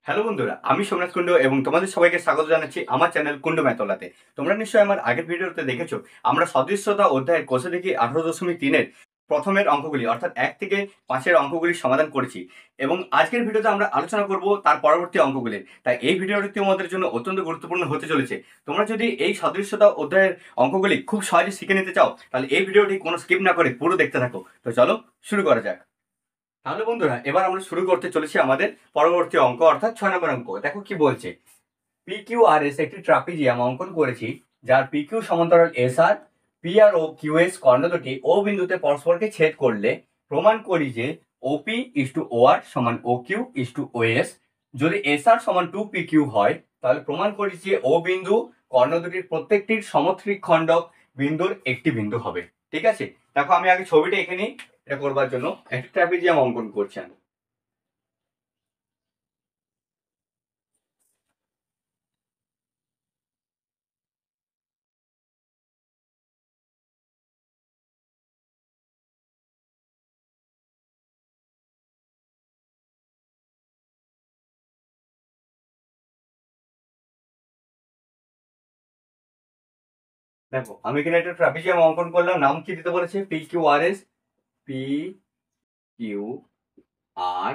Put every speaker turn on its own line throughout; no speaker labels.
Hello বন্ধুরা, আমি সোমনাথ কুন্ডু এবং তোমাদের সবাইকে স্বাগত জানাচ্ছি আমার চ্যানেল কুন্ডু ম্যাথলাতে। তোমরা নিশ্চয়ই আমার আগের ভিডিওতে দেখেছো আমরা সদৃশ্যতা অধ্যায়ের কোষে দেখি 18.3-এর প্রথমের অঙ্কগুলি অর্থাৎ 1 থেকে 5-এর অঙ্কগুলির সমাধান করেছি এবং আজকের ভিডিওতে আমরা আলোচনা করব তার পরবর্তী অঙ্কগুলির। তাই এই ভিডিওটি তোমাদের জন্য অত্যন্ত গুরুত্বপূর্ণ হতে চলেছে। তোমরা যদি এই সদৃশ্যতা অধ্যায়ের অঙ্কগুলি খুব সহজে শিখে নিতে চাও তাহলে এই ভিডিওটি কোনো স্কিপ না করে পুরো দেখতে থাকো। তো চলো শুরু করা যাক। তাহলে বন্ধুরা, এবার আমরা শুরু করতে চলেছি আমাদের পরবর্তী অঙ্ক অর্থাৎ 6 নম্বর অঙ্ক। দেখো কি বলছে। পি কিউ আর এস একটি ট্রাপিজিয়াম অঙ্কন করেছি যার পি কিউ সমান্তরাল এস আর, P R O Q S কর্ণ দুটি ও বিন্দুতে পরস্পরকে ছেদ করলে প্রমাণ করি যে ওপি ইস টু ও আর সমান O Q is to O S. যদি এস আর সমান 2 পি কিউ হয় তাহলে প্রমাণ করি যে ও বিন্দু কর্ণ দুটির প্রত্যেকটির সমত্রিক খণ্ডক বিন্দুর একটি বিন্দু হবে। ঠিক আছে, দেখো আমি আগে ছবিটা এখানে এটা করবার জন্য একটা ট্রাপিজিয়াম অঙ্কন করছেন। দেখো আমি এখানে একটা ট্রাপিজিয়াম অঙ্কন করলাম, নাম কি দিতে বলেছে? P Q R S, P Q R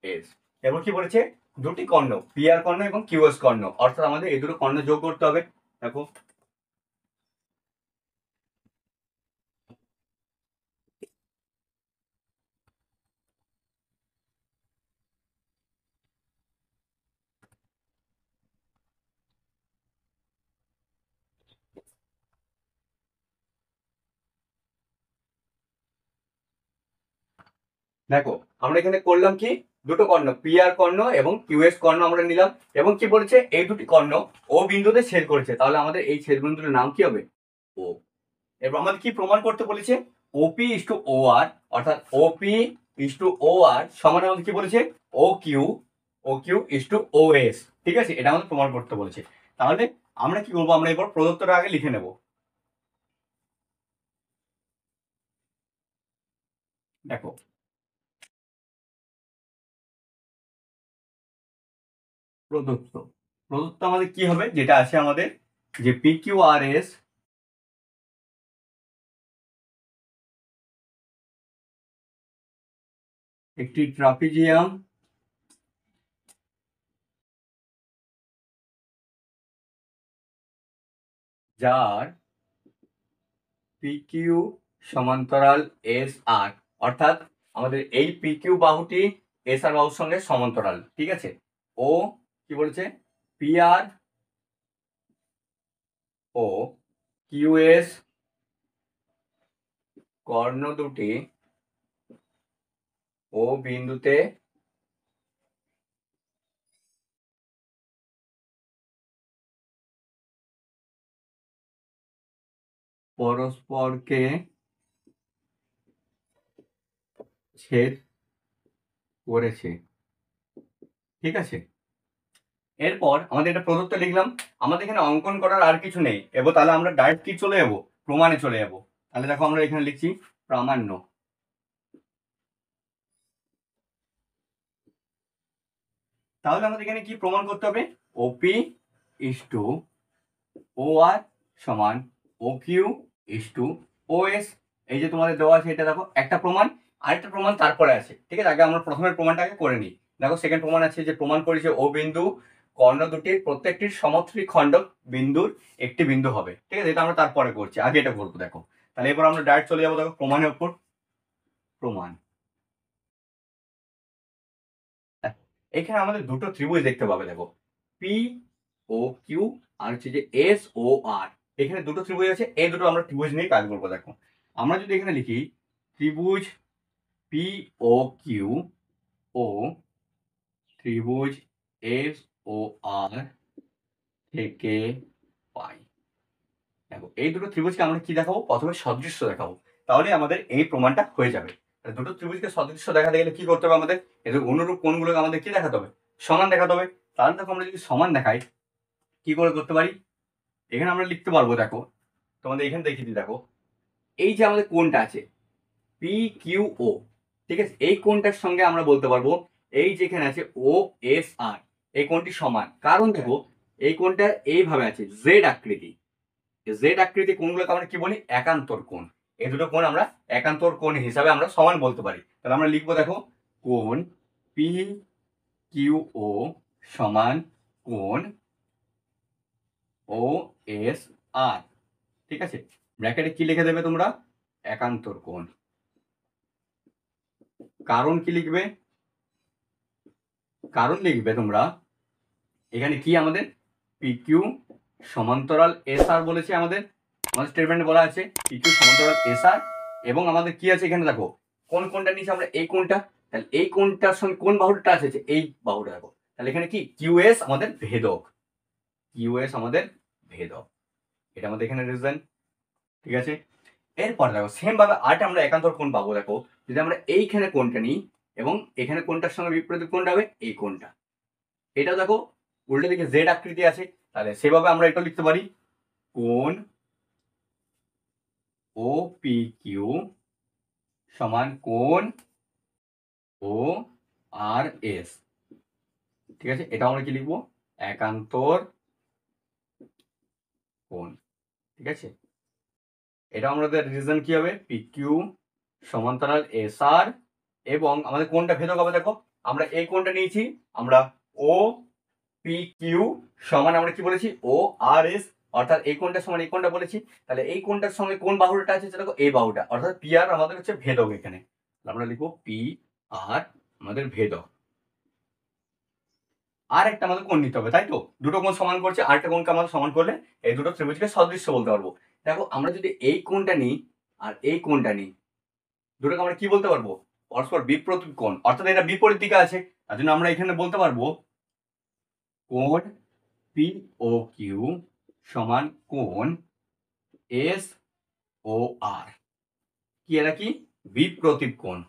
S. এবার কি বলেছে? দুটি কর্ণ, পি আর কর্ণ এবং কিউ এস কর্ণ, অর্থাৎ আমাদের এই দুটো কর্ণ যোগ করতে হবে। দেখো দেখো আমরা এখানে করলাম কি, দুটো কর্ণ পি আর কর্ণ এবং কিউ এস কর্ণ আমরা নিলাম এবং কি বলেছে এই দুটি কর্ণ ও বিন্দুতে ছেদ করেছে, তাহলে আমাদের এই ছেদ বিন্দুর নাম কি হবে? ও। এবার আমাদের কি প্রমাণ করতে বলেছে? ওপি ইস টু ও আর, অর্থাৎ ওপি ইস টু ও আর সমান আমাদের কি বলেছে? O Q, O Q is to O S. ঠিক আছে, এটা আমাদের প্রমাণ করতে বলেছে। তাহলে আমরা কি করবো, আমরা এবার প্রদত্তটা আগে লিখে নেব। দেখো প্রদত্ত, প্রদত্ত আমাদের কি হবে, যেটা আছে আমাদের যে পি কিউ আর এস একটি ট্রাপিজিয়াম যার পি কিউ সমান্তরাল এস আর, অর্থাৎ আমাদের এই পি কিউ বাহুটি এস আর বাহুর সঙ্গে সমান্তরাল। ঠিক আছে, ও কি বলেছে? P R O Q S কর্ণ দুটি ও বিন্দুতে পরস্পরকে ছেদ করেছে। ঠিক আছে, এরপর আমাদের এটা প্রদত্ত লিখলাম, আমাদের এখানে অঙ্কন করার আর কিছু নেই। এবার তাহলে আমরা ডাইরেক্ট কি চলে যাবো, প্রমাণে চলে যাবো। তাহলে দেখো আমরা এখানে লিখছি প্রামাণ্য। তাহলে আমাদের এখানে কি প্রমাণ করতে হবে? ওপি ইস টু ও আর সমান O Q is to O S. এই যে তোমাদের দেওয়া আছে এটা দেখো একটা প্রমাণ, আরেকটা প্রমাণ তারপরে আছে। ঠিক আছে, আগে আমরা প্রথমের প্রমাণটাকে করে নিই। দেখো সেকেন্ড প্রমাণ আছে যে প্রমাণ করেছে ও বিন্দু কর্ণ দুটির প্রত্যেকটির সমত্রিক খণ্ডক বিন্দুর একটি বিন্দু হবে। ঠিক আছে, এটা আমরা তারপরে করছি, আগে এটা করবো। দেখো তাহলে এবার আমরা ডাইরেক্ট চলে যাবো দেখো প্রমাণের উপর। প্রমাণ, এখানে আমাদের দুটো ত্রিভুজ দেখতে পাবে। দেখো পি ও কিউ আর হচ্ছে যে এস ও আর, এখানে দুটো ত্রিভুজ আছে, এই দুটো আমরা ত্রিভুজ নিয়ে কাজ করবো। দেখো আমরা যদি এখানে লিখি ত্রিভুজ পি ও কিউ ও ত্রিভুজ এস ও আর থেকে পাই। দেখো এই দুটো ত্রিভুজকে আমরা কি দেখাবো, প্রথমে সদৃশ্য দেখাবো, তাহলে আমাদের এই প্রমাণটা হয়ে যাবে। দুটো ত্রিভুজকে সদৃশ্য দেখাতে গেলে কি করতে হবে, আমাদের এদের অনুরূপ কোণগুলোকে আমাদের কি দেখাতে হবে? সমান দেখাতে হবে। তাহলে দেখো আমরা যদি সমান দেখাই কি করে করতে পারি, এখানে আমরা লিখতে পারবো। দেখো তোমাদের এখানে দেখিয়ে দিই, দেখো এই যে আমাদের কোণটা আছে পি কিউ ও, ঠিক আছে, এই কোণটার সঙ্গে আমরা বলতে পারবো এই যেখানে আছে ও এস আর, এই কোণটি সমান, কারণ দেখো এই কোণটা এইভাবে আছে জেড আকৃতি। জেড আকৃতি কোণগুলোকে আমরা কি বলি? একান্তর কোণ। এই দুটো কোণ আমরা একান্তর কোণ হিসাবে আমরা সমান বলতে পারি। তাহলে আমরা লিখবো দেখো কোণ পি কিউ ও সমান কোণ ও এস আর। ঠিক আছে, ব্র্যাকেটে কি লিখে দেবে তোমরা? একান্তর কোণ। কারণ কি লিখবে? কারণ লিখবে তোমরা এখানে কি আমাদের পিকিউ সমান্তরাল এস আর বলেছে, আমাদের স্টেটমেন্টে বলা আছে পিকিউ সমান্তরাল এস আর, এবং আমাদের কি আছে এখানে দেখো কোন কোণটা নিচে আমরা এই কোণটা, তাহলে এই কোণটার সঙ্গে কোন বাহুটা আছে? এই বাহুটা দেখো, তাহলে এখানে কি কিউএস আমাদের ভেদক, কিউএস আমাদের ভেদক, এটা আমাদের এখানে রিজন। ঠিক আছে, এরপর দেখো সেম ভাবে আরেকটা আমরা একান্তর কোণ পাবো। দেখো যদি আমরা এইখানে কোণটা নিই এবং এখানে কোণটার সঙ্গে বিপরীত কোণটা হবে এই কোণটা, এটা দেখো উল্টো দিকে জেড আকৃতি আছে, তাহলে সেভাবে আমরা এটা লিখতে পারি কোণ ও পি কিউ সমান কোণ ও আর এস। ঠিক আছে, এটা আমরা কি লিখবো? একান্তর কোণ। ঠিক আছে, এটা আমাদের রিজন কি হবে? পি কিউ সমান্তরাল এস আর, এবং আমাদের কোণটা ভেদক হবে। দেখো আমরা এই কোণটা নিয়েছি, আমরা ও পি কিউ সমান আমরা কি বলেছি? ও আর এস, অর্থাৎ এই কোণটার সমান এই কোণটা বলেছি। তাহলে এই কোণটার সঙ্গে কোন বাহুটা আছে দেখো এই বাহুটা, অর্থাৎ পি আর আমাদের হচ্ছে ভেদক। এখানে আমরা লিখবো পি আর আমাদের ভেদক। আর একটা আমাদের কোণ নিতে হবে, তাই তো? দুটো কোণ সমান করছে, আরেকটা কোণকে আমাদের সমান করলে এই দুটো ত্রিভুজকে সদৃশ্য বলতে পারবো। দেখো আমরা যদি এই কোণটা নিই আর এই কোণটা নিই, দুটোকে আমরা কি বলতে পারবো? পরস্পর বিপরীত কোণ, অর্থাৎ এটা বিপরীত দিকে আছে, তার জন্য আমরা এখানে বলতে পারবো কোণ পি ও কিউ সমান কোণ এস ও আর। কি এরা কি? বিপরীত কোণ।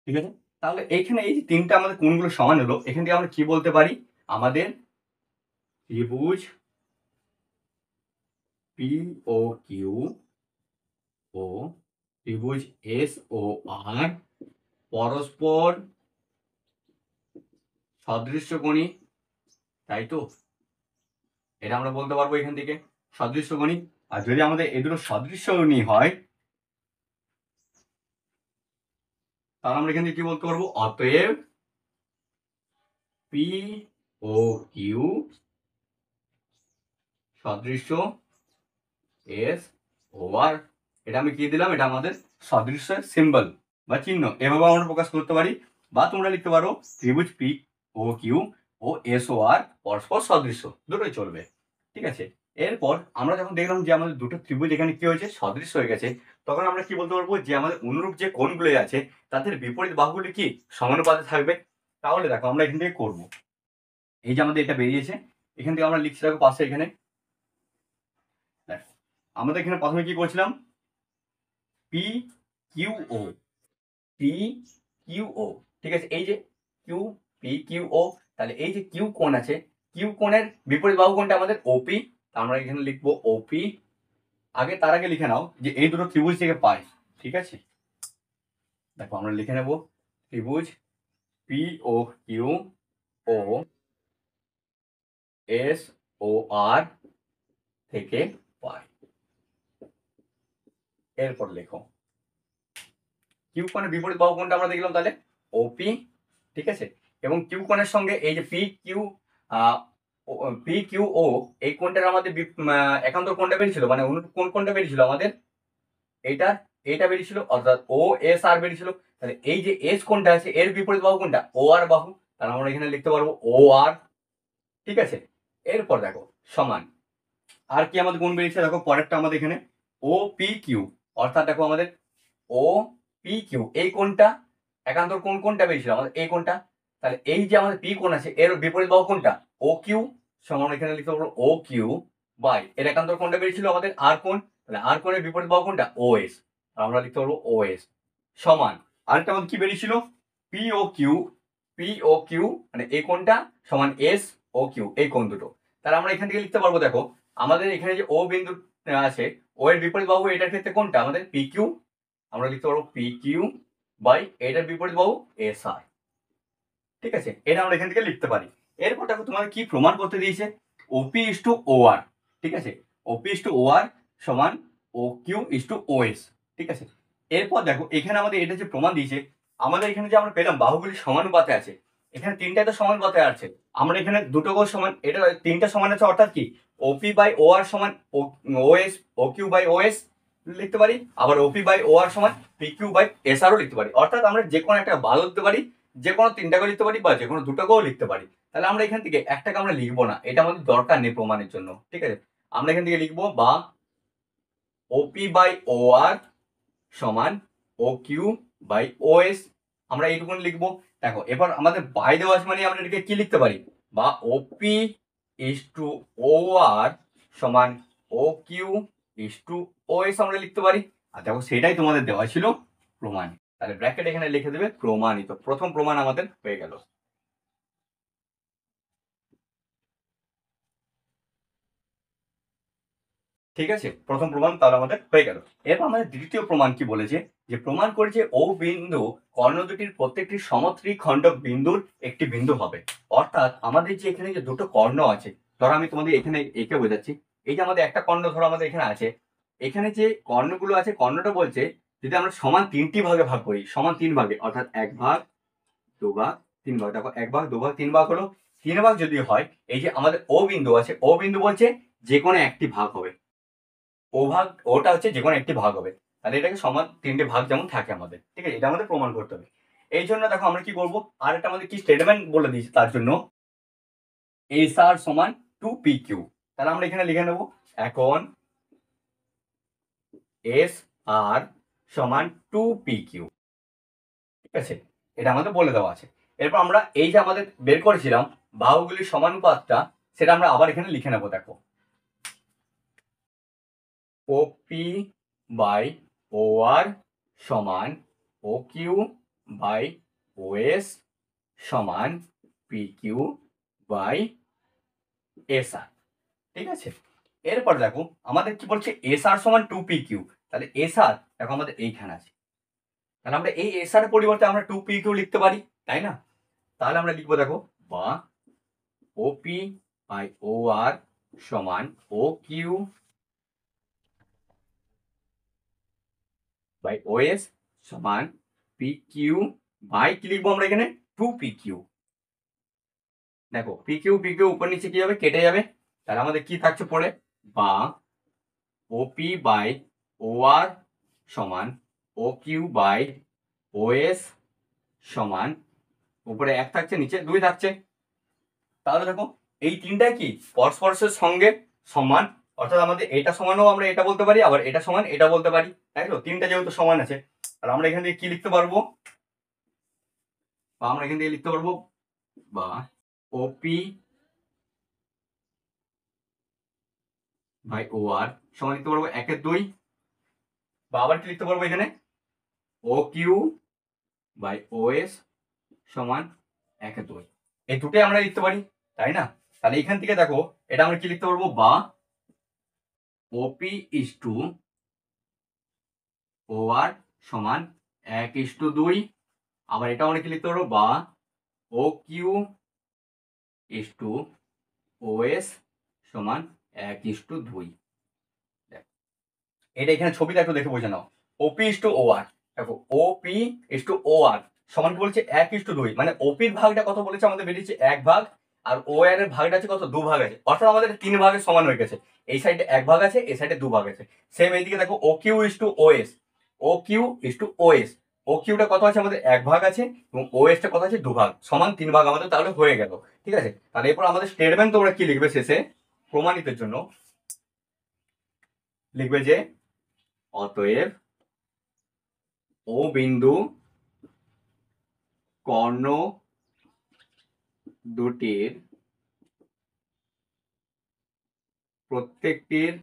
ঠিক আছে, তাহলে এইখানে এই যে তিনটা আমাদের কোণগুলো সমান হলো, এখান থেকে আমরা কি বলতে পারি? আমাদের ত্রিভুজ পি ও কিউ ও ত্রিভুজ এস ও আর পরস্পর সদৃশ্যকোণী, তাই তো? এটা আমরা বলতে পারবো এখান থেকে সদৃশ্যকোণী। আর যদি আমাদের এই দুটো সদৃশ্যকোণী হয়, তাহলে আমরা এখান থেকে কি বলতে পারবো? অতএব পি ও কিউ সদৃশ্য এস ও আর। এটা আমি কি দিলাম? এটা আমাদের সদৃশ্যের সিম্বল বা চিহ্ন, এভাবে আমরা প্রকাশ করতে পারি। বা তোমরা লিখতে পারো ত্রিভুজ পি ও কিউ ও এস ও আর পরস্পর সদৃশ্য, দুটোই চলবে। ঠিক আছে, এরপর আমরা যখন দেখলাম যে আমাদের দুটো ত্রিভুজ এখানে কি হয়েছে? সদৃশ্য হয়ে গেছে, তখন আমরা কি বলতে পারবো? যে আমাদের অনুরূপ যে কোণগুলো আছে তাদের বিপরীত বাহুগুলি কি সমানুপাতে থাকবে। তাহলে দেখো আমরা এখান থেকে করবো, এই যে আমাদের এটা বেরিয়েছে, এখান থেকে আমরা লিখছি দেখো পাশে এখানে দেখো আমাদের এখানে প্রথমে কি করছিলাম? পি কিউ ও, পি কিউ ও। ঠিক আছে, এই যে কিউ পি কিউ ও, তাহলে এই যে কিউ কোণ আছে, কিউ কোণের বিপরীত বাহু কোণটা আমাদের ওপি, আমরা এখানে লিখবো ওপি। আগে তার আগে লিখে নাও যে এই দুটো ত্রিভুজ থেকে পাই। ঠিক আছে, দেখো আমরা লিখে নেব ত্রিভুজ পি ও কিউ ও এস ও আর থেকে পাই। এরপর লেখো কিউ কোণের বিপরীত বাহু কোণটা আমরা দেখলাম তাহলে ওপি। ঠিক আছে, এবং কিউ কোণের সঙ্গে এই যে পি কিউ পি কিউ ও, এই কোণটার আমাদের একান্তর কোণটা বেরিয়েছিল, মানে কোন কোণটা বেরিয়েছিল আমাদের? এইটা, এইটা বেরিয়েছিল, অর্থাৎ ও এস আর বেরিয়েছিল। তাহলে এই যে এস কোণটা আছে এর বিপরীত বাহু কোণটা? ও আর বাহু, তাহলে আমরা এখানে লিখতে পারবো ও আর। ঠিক আছে, এরপর দেখো সমান আর কি আমাদের কোণ বেরিয়েছে? দেখো পরেরটা আমাদের এখানে ও পি কিউ, অর্থাৎ দেখো আমাদের ও পি কিউ এই কোণটা একান্তর কোণ কোনটা বেরিয়েছিল? আমাদের এই কোণটা। তাহলে এই যে আমাদের পি কোণ আছে এর বিপরীত বাহু কোনটা? ও কিউ, সমান আমরা এখানে লিখতে পারবো ও কিউ বাই এর একান্তর কোণটা বেরিয়েছিল আমাদের আর কোণ, তাহলে আর কোণের বিপরীত বাহু কোনটা? ও এস, আমরা লিখতে পারবো ও এস সমান আরেকটা আমাদের কি বেরিয়েছিল? P O Q, P O Q মানে এই কোণটা সমান এস ও কিউ এই কোণ দুটো। তাহলে আমরা এখান থেকে লিখতে পারবো দেখো আমাদের এখানে যে ও বিন্দু আছে, ও এর বিপরীত বাহু এটার ক্ষেত্রে কোনটা? আমাদের পি কিউ আমরা লিখতে পারবো পি কিউ বাই এটার বিপরীত পাবো এস আর। ঠিক আছে, এটা আমরা এখান থেকে লিখতে পারি। এরপর দেখো তোমাকে কি প্রমাণ করতে দিয়েছে, ওপি ইস টু ও আর। ঠিক আছে, ওপি ইস টু ও আর সমান O Q is to O S. ঠিক আছে, এরপর দেখো এখানে আমাদের এটা যে প্রমাণ দিয়েছে, আমাদের এখানে যে আমরা পেলাম বাহুগুলি সমানুপাতে আছে, এখানে তিনটাই তো সমানুপাতে আছে, আমরা এখানে দুটো কোণ সমান, এটা তিনটা সমান আছে, অর্থাৎ কি ওপি বাই ও আর সমান O S, O Q by O S লিখতে পারি, আবার ওপি বাই ও আর সমান পি কিউ বাই এস আরও লিখতে পারি। অর্থাৎ আমরা যে কোনো একটা ভালো লিখতে পারি, যে কোনো তিনটাকেও লিখতে পারি, বা যে কোনো দুটোকেও লিখতে পারি। তাহলে আমরা এখান থেকে একটাকে আমরা লিখবো না, এটা আমাদের দরকার নেই প্রমাণের জন্য। ঠিক আছে, আমরা এখান থেকে লিখবো বা ওপি বাই ও আর সমান ও কিউ বাই ও এস, আমরা এইটুকুন লিখবো। দেখো এবার আমাদের বাই দেওয়া আছে, মানে আমরা এটাকে কি লিখতে পারি, বা ওপি ইস টু ও আর সমান O Q is to O S আমরা লিখতে পারি। আর দেখো সেটাই তোমাদের দেওয়া ছিল প্রমাণ, তাহলে ব্র্যাকেট এখানে লিখে দেবে প্রমাণিত। প্রথম প্রমাণ আমাদের হয়ে গেল। ঠিক আছে, প্রথম প্রমাণ তাহলে আমাদের হয়ে গেল। এরপর আমাদের দ্বিতীয় প্রমাণ কি বলেছে, যে প্রমাণ করেছে ও বিন্দু কর্ণ দুটির প্রত্যেকটি সমত্রিখণ্ডক বিন্দুর একটি বিন্দু হবে। অর্থাৎ আমাদের যে এখানে যে দুটো কর্ণ আছে, ধরো আমি তোমাদের এখানে এঁকে বোঝাচ্ছি, এই যে আমাদের একটা কর্ণ ধরো আমাদের এখানে আছে, এখানে যে কর্ণগুলো আছে, কর্ণটা বলছে যদি আমরা সমান তিনটি ভাগে ভাগ করি, সমান তিন ভাগে, অর্থাৎ এক ভাগ, দু ভাগ, তিন ভাগ। দেখো এক ভাগ, দু ভাগ, তিন ভাগ হলো, তিন ভাগ যদি হয়, এই যে আমাদের ও বিন্দু আছে, ও বিন্দু বলছে যে কোনো একটি ভাগ হবে, ও ভাগ ওটা হচ্ছে যে কোনো একটি ভাগ হবে। তাহলে এটাকে সমান তিনটে ভাগ যেমন থাকে আমাদের। ঠিক আছে, এটা আমাদের প্রমাণ করতে হবে। এই জন্য দেখো আমরা কি করবো, আর একটা আমাদের কি স্টেটমেন্ট বলে দিয়েছি তার জন্য, এস আর সমান টু পি কিউ। তাহলে আমরা এখানে লিখে নেবো এখন এস আর সমান টু পি কিউ। ঠিক আছে, এটা আমাদের বলে দেওয়া আছে। এরপর আমরা এই যে আমাদের বের করেছিলাম বাহুগুলির সমানুপাতটা, সেটা আমরা আবার এখানে লিখে নেবো। দেখো ওপি বাই ও আর সমান ও কিউ বাই ও এস সমান পি কিউ বাই এস আর। ঠিক আছে, এরপর দেখো আমাদের কি বলছে, এস আর সমান টু পি কিউ। তাহলে এস আর দেখো আমাদের এইখানে আছে, তাহলে আমরা এই এস আর পরিবর্তে আমরা টু পি কিউ লিখতে পারি, তাই না? তাহলে আমরা লিখবো দেখো বা ওপি বাই ও আর সমান ও কিউ বাই ও এস সমান পি কিউ বাই কি লিখবো আমরা এখানে, টু পি কিউ। দেখো পি কিউ উপর নিচে কি যাবে, কেটে যাবে। তাহলে আমাদের কি থাকছে পরে, বা ওপি বাই ও আর সমান ও কিউ বাই ও এস সমান, উপরে এক থাকছে নিচে দুই থাকছে। তাহলে দেখো এই তিনটাই কি পরস্পরের সঙ্গে সমান, অর্থাৎ আমাদের এটা সমানও আমরা এটা বলতে পারি, আবার এটা সমান এটা বলতে পারি, তাই তো? তিনটা যেহেতু সমান আছে, আর আমরা এখান থেকে কি লিখতে পারবো, বা আমরা এখান থেকে লিখতে পারবো বা ওপি বাই ও আর সমান লিখতে পারবো একের দুই, বা আবার কি লিখতে পারবো এখানে, ও কিউ বাই ও এস সমান একের দুই। এই দুটোই আমরা লিখতে পারি, তাই না? তাহলে এখান থেকে দেখো এটা আমরা কি লিখতে পারবো, বা ওপি ইস টু ও আর সমান এক ইস টু দুই, আবার এটা আমরা কি লিখতে পারবো, বা O Q is to O S সমান এক ইস টু দুই। এটা এখানে ছবিটা একটু দেখে বোঝা নাও, ওপি ইস টু ও আর। দেখো ওপি ইস টু ও আর সমান কি বলছে, এক ইস টু দুই, মানে ওপির ভাগটা কত বলেছে আমাদের বেরিয়েছে এক ভাগ, আর ও আর এর ভাগটা আছে কত, দু ভাগ আছে, অর্থাৎ আমাদের তিন ভাগে সমান হয়ে গেছে। এই সাইডে এক ভাগ আছে, এই সাইডে দু ভাগ আছে। সেম এইদিকে দেখো O Q is to O S, O Q is to O S, ও কিউটা কত আছে আমাদের এক ভাগ আছে, এবং ও এসটা কত আছে দু ভাগ, সমান তিন ভাগ আমাদের তাহলে হয়ে গেল। ঠিক আছে, তাহলে এরপর আমাদের স্টেটমেন্ট তোমরা কি লিখবে শেষে প্রমাণিতের জন্য, লিখবে যে অতএব ও বিন্দু কর্ণ দুটির প্রত্যেকটির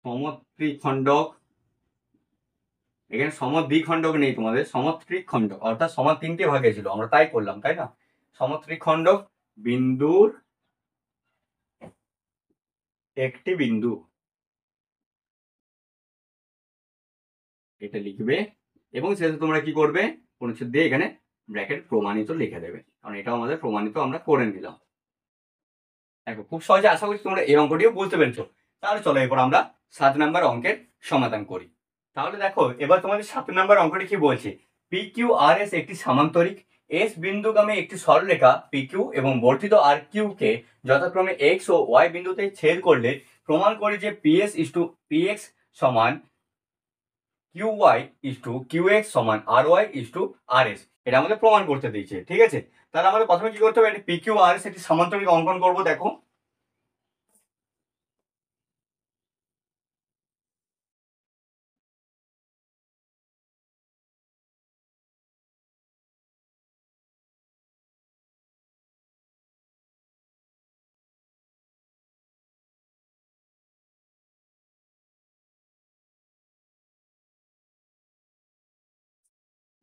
সমত্রিখণ্ডক, এখানে সমদ্বিখণ্ডক নেই তোমাদের, সমত্রিখণ্ডক, অর্থাৎ সমান তিনটে ভাগে ছিল, আমরা তাই করলাম, তাই না? সমত্রিখণ্ডক বিন্দুর একটি বিন্দু। এটা লিখবে এবং শেষে তোমরা কি করবে, অনুচ্ছেদ দিয়ে এখানে ব্র্যাকেট প্রমাণিত লিখে দেবে, কারণ এটাও আমাদের প্রমাণিত আমরা করে নিলাম। দেখো খুব সহজে, আশা করি তোমরা এই অঙ্কটিও বুঝতে পেরেছো। তাহলে চলো এরপর আমরা 7 নম্বর অঙ্কের সমাধান করি। তাহলে দেখো এবার তোমাদের 7 নম্বর অঙ্কটি কি বলছে, পি কিউ আর এস একটি সামান্তরিক এস বিন্দুগামী একটি সরলরেখা পি কিউ এবং বর্ধিত আর কিউ কে যথাক্রমে এক্স ও ওয়াই বিন্দুতে ছেদ করলে প্রমাণ করি যে P S is to P X সমান Q Y is to Q X সমান R Y is to R S. এটা আমাদের প্রমাণ করতে দিয়েছে, ঠিক আছে। তাহলে আমাদের প্রথমে কি করতে হবে, পি কিউ আর এস একটি সামান্তরিক অঙ্কন করবো। দেখো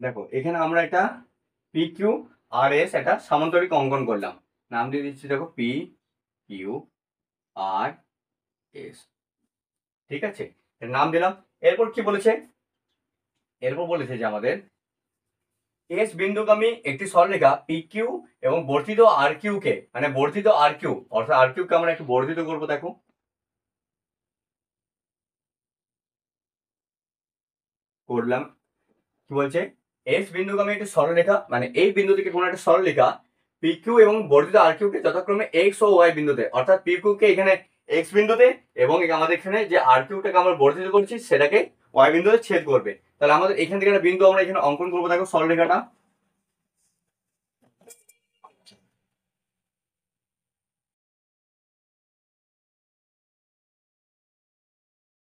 দেখো এখানে আমরা একটা পি কিউ আর এস একটা সামান্তরিক অঙ্কন করলাম, নাম দিয়ে দিচ্ছি দেখো পি কিউ আর এস, ঠিক আছে, এর নাম দিলাম। এরপর কি বলেছে, এরপর বলেছে যে আমাদের এস বিন্দুগামী একটি সরলরেখা পি কিউ এবং বর্ধিত আর কিউ কে, মানে বর্ধিত আর কিউ অর্থাৎ আর কিউ কে আমরা একটু বর্ধিত করবো। দেখো করলাম, কি বলছে, এস বিন্দুগামী একটি সরলরেখা, মানে এই বিন্দু থেকে কোনো একটা সরলরেখা পি কিউ এবং বর্ধিত আর কিউ কে যথাক্রমে এক্স ও ওয়াই বিন্দুতে, অর্থাৎ পি কিউ কে এখানে এক্স বিন্দুতে এবং আমাদের এখানে যে আর কিউটাকে আমরা বর্ধিত করছি সেটাকে ওয়াই বিন্দুতে ছেদ করবে। তাহলে আমাদের এখান থেকে একটা বিন্দু আমরা এখানে অঙ্কন করবো। দেখো সরলরেখাটা,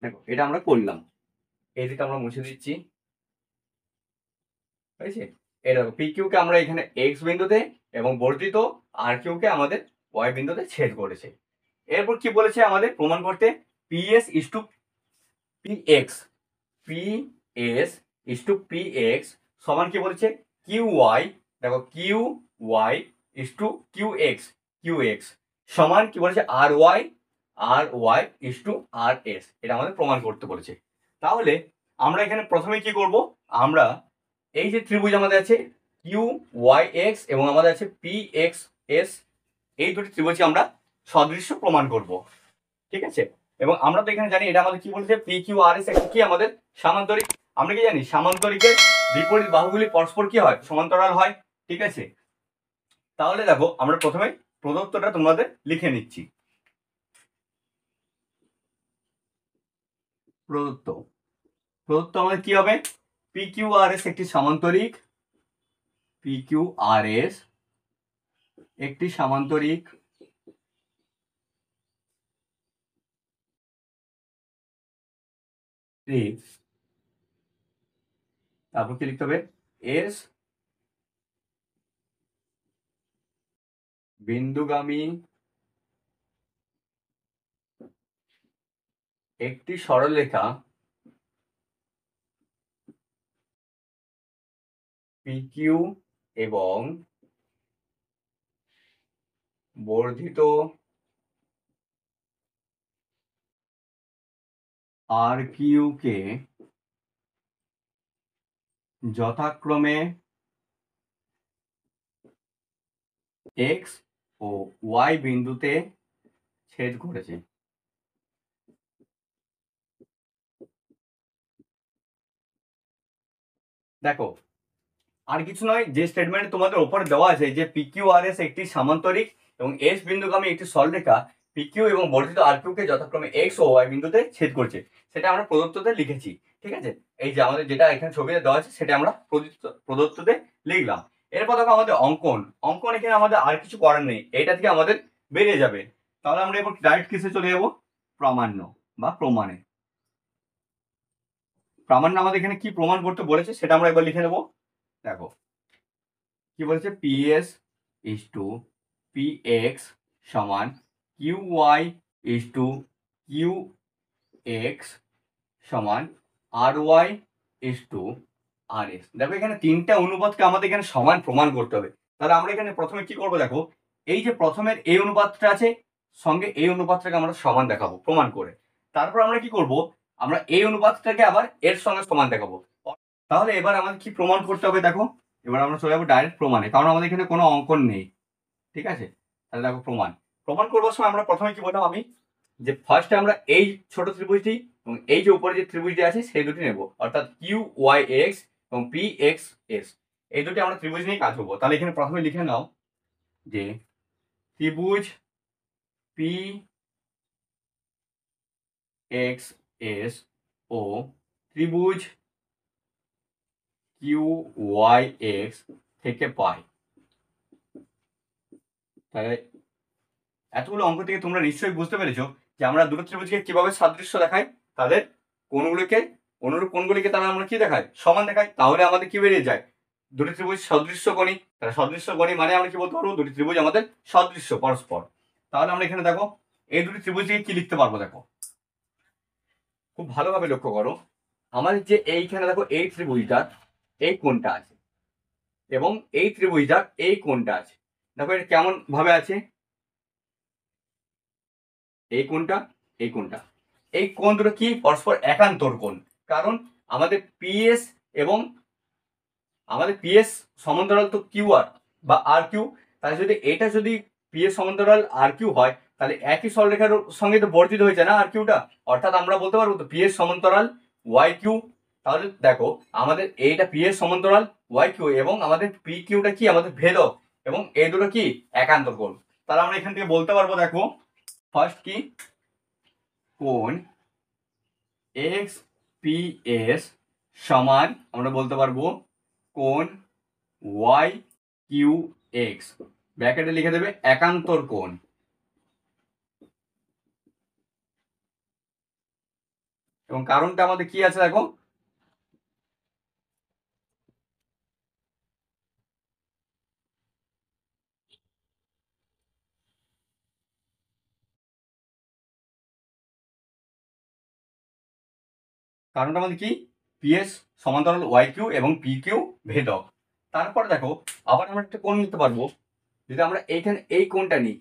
দেখো এটা আমরা করলাম, এই দিকে আমরা মুছে দিচ্ছি, হয়েছে। এটা পি কিউ কে আমরা এখানে এক্স বিন্দুতে এবং বর্ধিত আর কিউ কে আমাদের ওয়াই বিন্দুতে ছেদ করেছে। এরপর কি বলেছে আমাদের প্রমাণ করতে, P S is to P X, P S is to P X সমান কি বলেছে কিউ ওয়াই, দেখো Q Y is to Q X, Q X সমান কি বলেছে R Y is to R S. এটা আমাদের প্রমাণ করতে বলেছে। তাহলে আমরা এখানে প্রথমে কি করব, আমরা এই যে ত্রিভুজ আমাদের আছে কিউ ওয়াই এক্স এবং আমাদের আছে পি এক্স এস, এই দুটি ত্রিভুজকে আমরা সদৃশ্য প্রমাণ করব, ঠিক আছে। এবং আমরা তো এখানে জানি এটা আমাদের কি বলছে, পি কিউ আর এস একটা কি আমাদের সামান্তরিক। আমরা কি জানি সামান্তরিকের বিপরীত বাহুগুলি পরস্পর কি হয়, সমান্তরাল হয়, ঠিক আছে। তাহলে দেখো আমরা প্রথমে প্রদত্তটা তোমাদের লিখে নিচ্ছি। প্রদত্ত প্রদত্ত আমাদের কি হবে, পি কিউ আর এস একটি সামান্তরিক, পি কিউ আর এস একটি সামান্তরিক তারপর কি লিখতে হবে, এস বিন্দুগামী একটি সরলরেখা পি কিউ এবং বর্ধিত আর কিউ কে যথাক্রমে এক্স ও ওয়াই বিন্দুতে ছেদ করেছে। দেখো আর কিছু নয়, যে স্টেটমেন্ট তোমাদের উপরে দেওয়া আছে যে পি কিউ আর এস একটি সামান্তরিক এবং এস বিন্দুগামী একটি সরলরেখা পি কিউ এবং বর্ধিত আর কিউ কে যথাক্রমে এক্স ও ওয়াই বিন্দুতে ছেদ করছে, সেটা আমরা প্রদত্ততে লিখেছি, ঠিক আছে। এই যে আমাদের যেটা এখানে ছবিতে দেওয়া আছে সেটা আমরা প্রদত্ততে লিখলাম। এরপর দেখো আমাদের অঙ্কন, অঙ্কন এখানে আমাদের আর কিছু করার নেই, এটা থেকে আমাদের বেরিয়ে যাবে। তাহলে আমরা এবার ডাইরেক্ট কিসে চলে যাবো, প্রামাণ্য বা প্রমাণে। প্রামাণ্য আমাদের এখানে কি প্রমাণ করতে বলেছে সেটা আমরা এবার লিখে নেবো। দেখো কি বলছে, P S is to P X সমান Q Y is to Q X সমান R Y is to R S. দেখো এখানে তিনটা অনুপাতকে আমাদের এখানে সমান প্রমাণ করতে হবে। তাহলে আমরা এখানে প্রথমে কি করবো, দেখো এই যে প্রথমের এই অনুপাতটা আছে সঙ্গে এই অনুপাতটাকে আমরা সমান দেখাবো প্রমাণ করে। তারপর আমরা কি করব, আমরা এই অনুপাতটাকে আবার এর সঙ্গে সমান দেখাবো। তাহলে এবার আমাদের কি প্রমাণ করতে হবে দেখো, এবার আমরা চলে যাবো ডাইরেক্ট প্রমাণে, কারণ আমাদের এখানে কোনো অঙ্কন নেই। ঠিক আছে, তাহলে দেখো প্রমাণ করবার সময় আমরা প্রথমে কি বললাম আমি, যে ফার্স্টে আমরা এই ছোট ত্রিভুজটি এবং এই যে উপরে যে ত্রিভুজটি আছে সেই দুটি নেব, অর্থাৎ কিউ ওয়াই এক্স এবং পি এক্স এস, এই দুটি আমরা ত্রিভুজ নিয়ে কাজ করবো। তাহলে এখানে প্রথমে লিখে নাও যে ত্রিভুজ পি এক্স এস ও ত্রিভুজ কিউ ওয়াই এক্স থেকে পাই। তাহলে এতগুলো অঙ্ক থেকে তোমরা নিশ্চয়ই বুঝতে পেরেছো যে আমরা দুটো ত্রিভুজকে কিভাবে সাদৃশ্য দেখাই, তাদের কোণগুলিকে, অনুরূপ কোণগুলিকে তারা আমরা কি দেখাই, সমান দেখাই। তাহলে আমাদের কি বেরিয়ে যায়, দুটি ত্রিভুজ সদৃশ্য কোণী। তাহলে সদৃশ্য কোণী মানে আমরা কি বলতে পারবো, দুটি ত্রিভুজ আমাদের সদৃশ্য পরস্পর। তাহলে আমরা এখানে দেখো এই দুটি ত্রিভুজ থেকে কি লিখতে পারবো, দেখো খুব ভালোভাবে লক্ষ্য করো। আমাদের যে এইখানে দেখো এই ত্রিভুজটার এই কোণটা আছে এবং এই ত্রিভুজটার এই কোণটা আছে, দেখো এটা কেমন ভাবে আছে, এই কোণটা এই কোণটা, এই কোণ দুটো কি পরস্পর একান্তর কোণ। কারণ আমাদের পিএস এবং আমাদের পিএস সমান্তরাল তো কিউ আর বা আর কিউ, তাহলে যদি এটা যদি পিএস সমান্তরাল আর কিউ হয় তাহলে একই সরলরেখার সঙ্গে তো বর্ধিত হয়েছে না আর কিউটা, অর্থাৎ আমরা বলতে পারবো তো পিএস সমান্তরাল ওয়াই কিউ। তাহলে দেখো আমাদের এইটা পিএস সমান্তরাল ওয়াই কিউ এবং আমাদের পি কিউটা কি আমাদের ভেদক, এবং এই দুটো কি একান্তর কোণ। তাহলে আমরা এখান থেকে বলতে পারবো দেখো ফার্স্ট কি, কোণ এক্স পি এস সমান আমরা বলতে পারবো কোণ ওয়াই কিউ এক্স, ব্র্যাকেটে লিখে দেবে একান্তর কোণ। এবং কারণটা আমাদের কি আছে দেখো, কারণটা আমাদের কি, পিএস সমান্তরাল ওয়াই কিউ এবং পি কিউ ভেদক। তারপর দেখো আবার আমরা একটা কোণ নিতে পারবো, যদি আমরা এইখানে এই কোণটা নিই,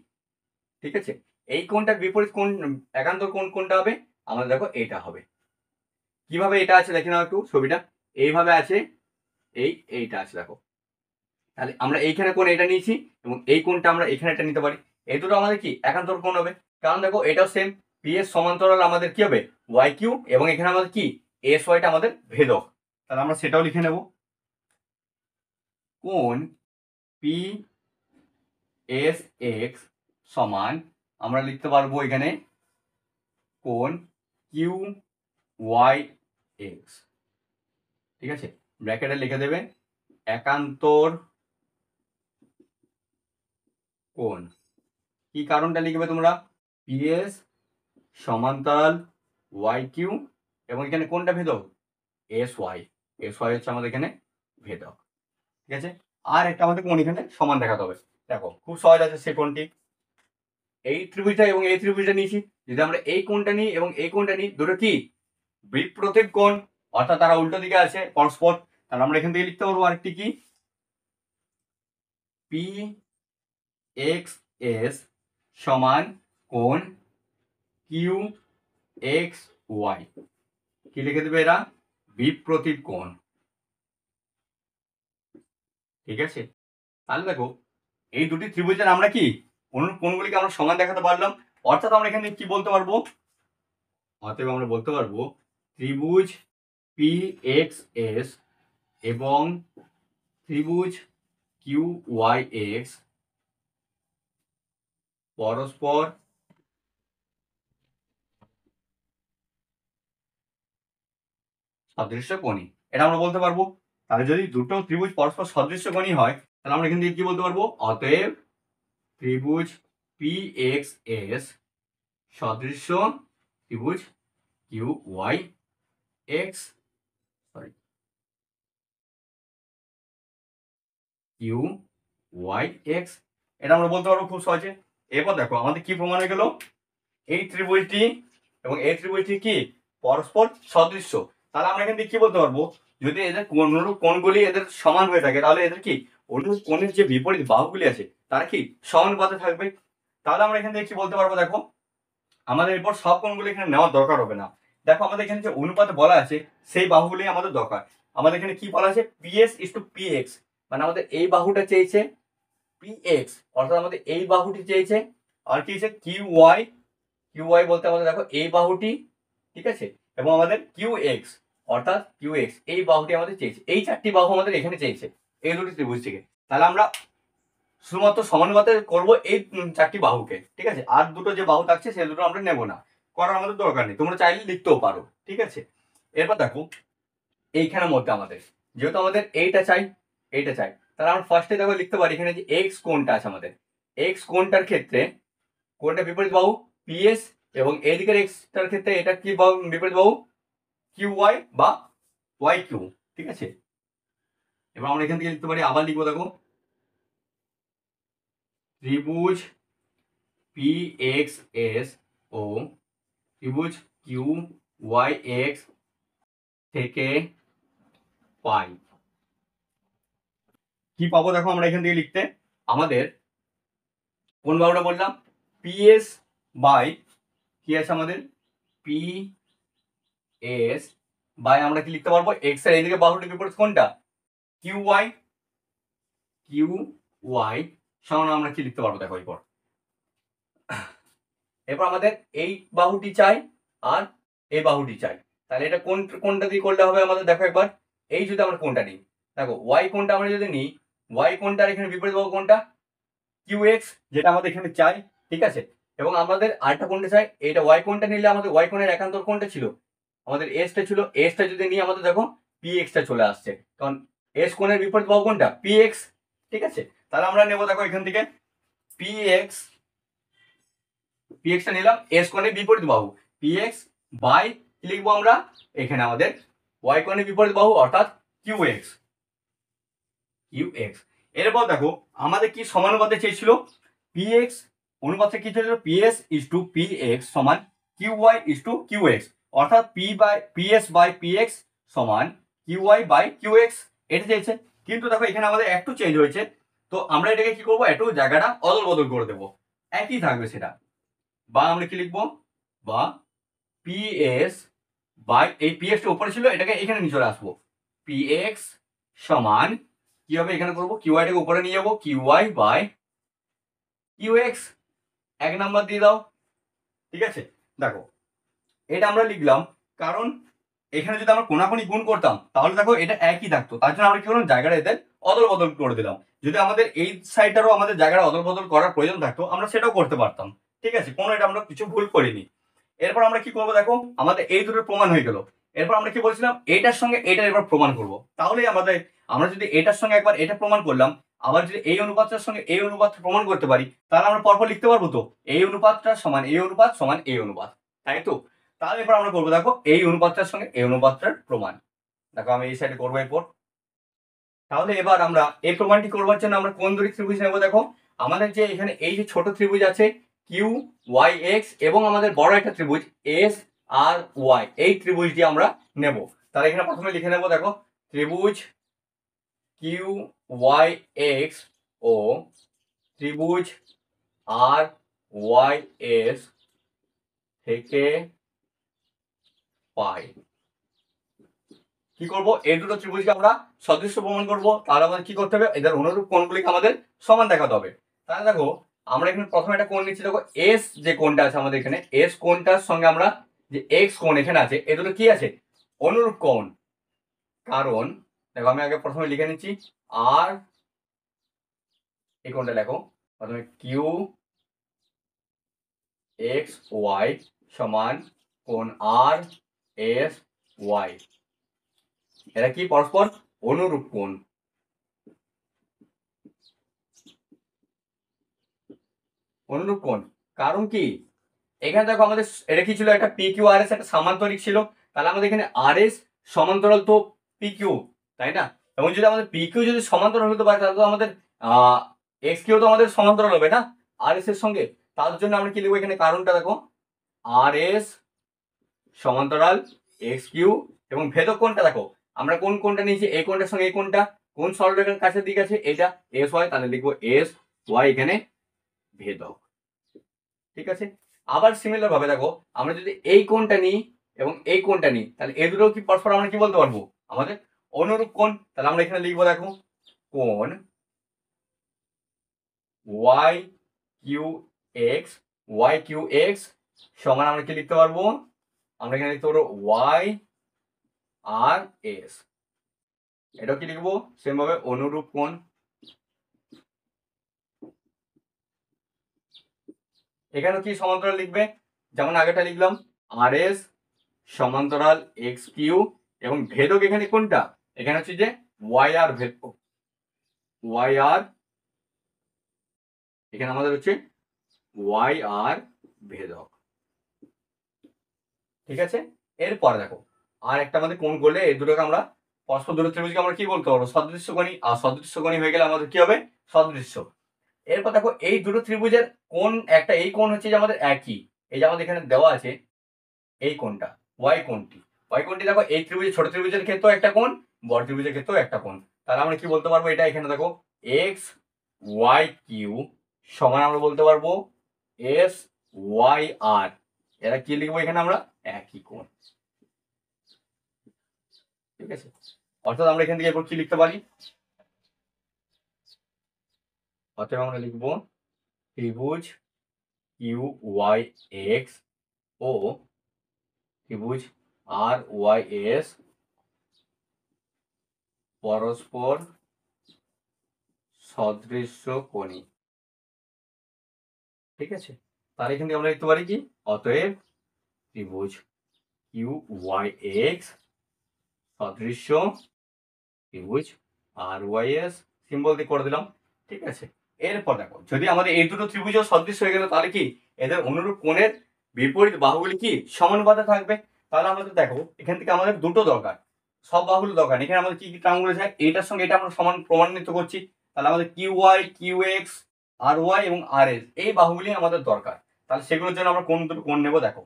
ঠিক আছে, এই কোণটার বিপরীত কোণ একান্তর কোণ কোনটা হবে, আমাদের দেখো এটা হবে। কিভাবে এটা আছে দেখে নাও একটু ছবিটা, এইভাবে আছে, এইটা আছে দেখো। তাহলে আমরা এইখানে কোণ এটা নিয়েছি এবং এই কোণটা আমরা এখানে এটা নিতে পারি, এই দুটো আমাদের কি একান্তর কোণ হবে। কারণ দেখো এটাও সেম, পিএস সমান্তরাল আমাদের কি হবে ওয়াই কিউ এবং এখানে আমাদের কি এস ওয়াইটা আমাদের ভেদক। তাহলে আমরা সেটাও লিখে নেব, কোণ পি এস এক্স সমান আমরা লিখতে পারবো এখানে কোণ কিউ ওয়াই এক্স। ঠিক আছে, ব্র্যাকেটে লিখে দেবে একান্তর কোণ। কি কারণটা লিখবে তোমরা, পিএস সমান্তরাল ওয়াই কিউ এবং এখানে কোনটা ভেদক, এস ওয়াই হচ্ছে আমাদের এখানে ভেদক। ঠিক আছে, আর একটা আমাদের কোণ এখানে সমান দেখাতে হবে। দেখো খুব সহজ আছে, সে কোণটি এই ত্রিভুজটা এবং এই ত্রিভুজটা নিয়েছি, যদি আমরা এই কোণটা নিই এবং এই কোণটা নিই, দুটো কি বিপরীত কোণ, অর্থাৎ তারা উল্টো দিকে আছে পরস্পর। তাহলে আমরা এখান থেকে লিখতে পারবো আরেকটি কি, পি এক্স এস সমান কোণ কিউ এক্স ওয়াই, কি লিখে দেবে এরা বিপরীত কোণ। ঠিক আছে, তাহলে দেখো এই দুটি ত্রিভুজের আমরা কি অনুরূপ কোণগুলিকে আমরা সমান দেখাতে পারলাম, অর্থাৎ আমরা এখানে কি বলতে পারবো, অতএব আমরা বলতে পারবো ত্রিভুজ পি এক্স এস এবং ত্রিভুজ কিউ ওয়াই এক্স পরস্পর সদৃশ্য কোণী, এটা আমরা বলতে পারবো। তাহলে যদি দুটো ত্রিভুজ পরস্পর সদৃশ্য কোণী হয় তাহলে আমরা এখান থেকে কি বলতে পারবো, অতএব ত্রিভুজ পি এক্স এস সদৃশ্য ত্রিভুজ Q Y X Q Y X, এটা আমরা বলতে পারবো খুব সহজে। এরপর দেখো আমাদের কি প্রমাণ হয়ে গেল, এই ত্রিভুজটি এবং এই ত্রিভুজটি কি পরস্পর সদৃশ্য। তাহলে আমরা এখান থেকে কি বলতে পারবো, যদি এদের অনুরূপ কোণগুলি এদের সমান হয়ে থাকে তাহলে এদের কি অনুরূপ কোণের যে বিপরীত বাহুগুলি আছে তারা কি সমানুপাতে থাকবে। তাহলে আমরা এখান থেকে কি বলতে পারবো, দেখো আমাদের এরপর সব কোণগুলি এখানে নেওয়ার দরকার হবে না, দেখো আমাদের এখানে যে অনুপাত বলা আছে সেই বাহুগুলি আমাদের দরকার। আমাদের এখানে কি বলা আছে, পিএস ইস টু পিএক্স, মানে আমাদের এই বাহুটা চেয়েছে পিএক্স, অর্থাৎ আমাদের এই বাহুটি চেয়েছে, আর কি চেয়েছে কিউ ওয়াই বলতে আমাদের দেখো এই বাহুটি, ঠিক আছে, এবং আমাদের কিউ এক্স অর্থাৎ কিউ এক্স এই বাহুটি আমাদের চেয়েছে। এই চারটি বাহু আমাদের এখানে চেয়েছে এই দুটি ত্রিভুজ থেকে। তাহলে আমরা শুধুমাত্র সমানুপাতে করবো এই চারটি বাহুকে, ঠিক আছে, আর দুটো যে বাহু থাকছে সেই দুটো আমরা নেবো না, করার আমাদের দরকার নেই, তোমরা চাইলে লিখতেও পারো, ঠিক আছে। এরপর দেখো এইখানের মধ্যে আমাদের যেহেতু আমাদের এইটা চাই তাহলে আমরা ফার্স্টে দেখো লিখতে পারি এখানে যে এক্স কোণটা আছে আমাদের, এক্স কোণটার ক্ষেত্রে কোণটা বিপরীত বাহু পিএস, এবং এইদিকের এক্সটার ক্ষেত্রে এটা কি বাহু বিপরীত বাহু কিউ ওয়াই বা ওয়াই কিউ, ঠিক আছে। এবার আমরা এখান থেকে লিখতে পারি, আবার লিখবো দেখো ত্রিভুজ পি এক্স এস ও ত্রিভুজ কিউ ওয়াই এক্স থেকে পাই কি পাবো। দেখো আমরা এখান থেকে লিখতে আমাদের কোন বাহুটা বললাম পিএস বাই কি আছে আমাদের পি এস বাই আমরা কি লিখতে পারবো এক্স এর এইদিকে বাহুটির বিপরীত কোনটা কিউ ওয়াই সমান আমরা কি লিখতে পারবো দেখো এরপর আমাদের এই বাহুটি চাই আর এই বাহুটি চাই। তাহলে এটা কোনটা দিয়ে করলে হবে আমাদের দেখো একবার, এই যদি আমরা কোনটা নিই দেখো ওয়াই কোনটা আমরা যদি নিই, ওয়াই কোনটার এখানে বিপরীত বাহু কোনটা কিউ এক্স, যেটা আমাদের এখানে চাই, ঠিক আছে। এবং আমাদের আরেকটা কোনটা চাই, এইটা ওয়াই কোনটা নিলে আমাদের ওয়াই কোণের একান্তর কোনটা ছিল আমাদের এসটা ছিল, এসটা যদি নিয়ে আমাদের দেখো পি এক্সটা চলে আসছে, কারণ এস কোণের বিপরীত বাহু কোনটা পি এক্স, ঠিক আছে। তাহলে আমরা নেবো দেখো এখান থেকে পি এক্স টা নিলাম এস কোণের বিপরীত বাহু পি এক্স বাই কি লিখবো আমরা এখানে আমাদের ওয়াই কোণের বিপরীত বাহু অর্থাৎ কিউ এক্স। এরপর দেখো আমাদের কি সমানুপাতে চেয়েছিল পি এক্স, অনুপাতে কি চেয়েছিল P S is to P X সমান Q Y is to Q X, অর্থাৎ P S by P X সমান Q Y by Q x, এটা চেয়েছে। কিন্তু দেখো এখানে আমাদের একটু চেঞ্জ হয়েছে, তো আমরা এটাকে কি করবো একটু জায়গাটা অদল বদল করে দেবো, একই থাকবে সেটা, বা আমরা কি লিখবো বা পি এস বাই এই পি এক্সটা উপরে ছিল এটাকে এখানে নিয়ে চলে আসবো পি এক্স সমান কি হবে এখানে করবো কিউ ওয়াইটাকে উপরে নিয়ে যাবো Q Y by Q X, এক নাম্বার দিয়ে দাও, ঠিক আছে। দেখো এটা আমরা লিখলাম কারণ এখানে যদি আমরা কোনাকুনি গুণ করতাম তাহলে দেখো এটা একই থাকতো, তার জন্য আমরা কি করলাম জায়গাটা এদের অদল বদল করে দিলাম। যদি আমাদের এই সাইডটারও আমাদের জায়গাটা অদল বদল করার প্রয়োজন থাকতো আমরা সেটাও করতে পারতাম, ঠিক আছে, কোনো এটা আমরা কিছু ভুল করিনি। এরপর আমরা কি করবো দেখো আমাদের এই দুটোর প্রমাণ হয়ে গেল। এরপর আমরা কি বলছিলাম এটার সঙ্গে এটার এবার প্রমাণ করব, তাহলেই আমাদের আমরা যদি এটার সঙ্গে একবার এটা প্রমাণ করলাম, আবার যদি এই অনুপাতটার সঙ্গে এই অনুপাতটা প্রমাণ করতে পারি তাহলে আমরা পরপর লিখতে পারবো তো এই অনুপাতটা সমান এই অনুপাত সমান এই অনুপাত, তাই তো। তাহলে এবার আমরা করবো দেখো এই অনুপাতটার সঙ্গে এই অনুপাতটার প্রমাণ, দেখো আমি এই সাইডে করবো এরপর। তাহলে এবার আমরা এই প্রমাণটি করবার জন্য আমরা কোন দুটি ত্রিভুজ নেবো দেখো, আমাদের যে এখানে এই যে ছোট ত্রিভুজ আছে কিউ ওয়াই এক্স এবং আমাদের বড় একটা ত্রিভুজ এস আর ওয়াই, এই ত্রিভুজটি আমরা নেব। তাহলে এখানে প্রথমে লিখে নেবো দেখো ত্রিভুজ কিউ ওয়াই এক্স ও ত্রিভুজ আর ওয়াই এস থেকে পাই কি করব এই দুটো ত্রিভুজকে আমরা সদৃশ্য প্রমাণ করব, তাহলে আমাদের কি করতে হবে এদের অনুরূপ কোণগুলিকে আমাদের সমান দেখাতে হবে। তাহলে দেখো আমরা এখানে প্রথমে একটা কোণ নিচ্ছি, দেখো এস যে কোণটা আছে আমাদের এখানে এস কোণটার সঙ্গে আমরা যে এক্স কোণ এখানে আছে এ দুটো কি আছে অনুরূপ কোণ, কারণ দেখো আমি আগে প্রথমে লিখে নিচ্ছি আর এই কোণটা লেখো প্রথমে কিউ এক্স ওয়াই সমান কোণ আর এস ওয়াই, এরা কি পরস্পর অনুরূপ কোণ। অনুরূপ কোণ কারণ কি এখানে দেখো আমাদের এটা কি ছিল একটা পি কিউ আর এস একটা সামান্তরিক ছিল, তাহলে আমাদের এখানে আর এস সমান্তরাল তো পি কিউ, তাই না। এবং যদি আমাদের পি কিউ যদি সমান্তরাল হতে পারে তাহলে তো আমাদের এক্স কিউ তো আমাদের সমান্তরাল হবে না আর এস এর সঙ্গে, তার জন্য আমরা কি লিখবো এখানে কারণটা দেখো আর এস সমান্তরাল এক্স কিউ, এবং ভেদক কোণটা দেখো আমরা কোন কোণটা নিয়েছি এই কোণটার সঙ্গে এই কোণটা কোন সরলরেখার কাছে দিক আছে এটা এস ওয়াই, তাহলে লিখবো এস ওয়াই এখানে ভেদক, ঠিক আছে। আবার সিমিলার ভাবে দেখো আমরা যদি এই কোণটা নিই এবং এই কোণটা নিই, তাহলে এই দুটো কি পরস্পর আমরা কি বলতে পারবো? আমাদের অনুরূপ কোণ। তাহলে আমরা এখানে লিখবো, দেখো কোণ Y Q X, Y Q X সমান আমরা কি লিখতে পারবো? আমরা এখানে লিখতে পারবো ওয়াই আর এস। এটা কি লিখবো? সেম ভাবে অনুরূপ কোণ। এখানে কি সমান্তরাল লিখবে, যেমন আগেটা লিখলাম আর এস সমান্তরাল এক্স কিউ, এবং ভেদক এখানে কোনটা? এখানে হচ্ছে যে ওয়াই আর ভেদক, ওয়াই আর, এখানে আমাদের হচ্ছে ওয়াই আর ভেদক। ঠিক আছে, এরপরে দেখো আর একটা আমাদের কোণ করলে এই দুটোকে আমরা পরস্পর দূরত্ব ত্রিভুজকে আমরা কি বলতে পারবো? সদৃশ্যকোণী। আর সদৃশ্যকোণী হয়ে গেলে আমাদের কি হবে? সদৃশ্য। এরপর দেখো এই দুটো ত্রিভুজের কোণ একটা, এই কোণ হচ্ছে যে আমাদের একই, এই যে আমাদের এখানে দেওয়া আছে এই কোণটা ওয়াই কোণটি, ওয়াই কোণটি দেখো এই ত্রিভুজের ছোট ত্রিভুজের ক্ষেত্রেও একটা কোণ, বড় ত্রিভুজের ক্ষেত্রেও একটা কোণ। তাহলে আমরা কি বলতে পারবো? এটা এখানে দেখো এক্স ওয়াই কিউ সমান আমরা বলতে পারবো এস ওয়াই আর। এরা কি লিখবো এখানে? আমরা একই কোণ। ঠিক আছে, অর্থাৎ আমরা এখান থেকে এরপর কি লিখতে পারি? অতএব আমরা লিখবো ত্রিভুজ কিউ ওয়াই এক্স ও ত্রিভুজ আর ওয়াই এস পরস্পর সদৃশ্যকোণী। ঠিক আছে, তাহলে এখান থেকে আমরা লিখতে পারি কি? অতএব ত্রিভুজ কিউ ওয়াই এক্স সদৃশ্য ত্রিভুজ আর ওয়াই এস, সিম্বল দিয়ে করে দিলাম। ঠিক আছে, এরপর দেখো যদি আমাদের এই দুটো ত্রিভুজও সদৃশ্য হয়ে গেল, তাহলে কি এদের অনুরূপ কোণের বিপরীত বাহুগুলি কি সমানুপাতে থাকবে? তাহলে আমাদের দেখো এখান থেকে আমাদের দুটো দরকার, সব বাহুগুলো দরকার। এখানে আমাদের কি কি টার্মগুলো আছে? এইটার সঙ্গে এটা আমরা সমান প্রমাণিত করছি। তাহলে আমাদের কিউ ওয়াই কিউ এক্স আর ওয়াই এবং আর এস এই বাহুগুলি আমাদের দরকার। তাহলে সেগুলোর জন্য আমরা কোন দুটো কোণ নেবো? দেখো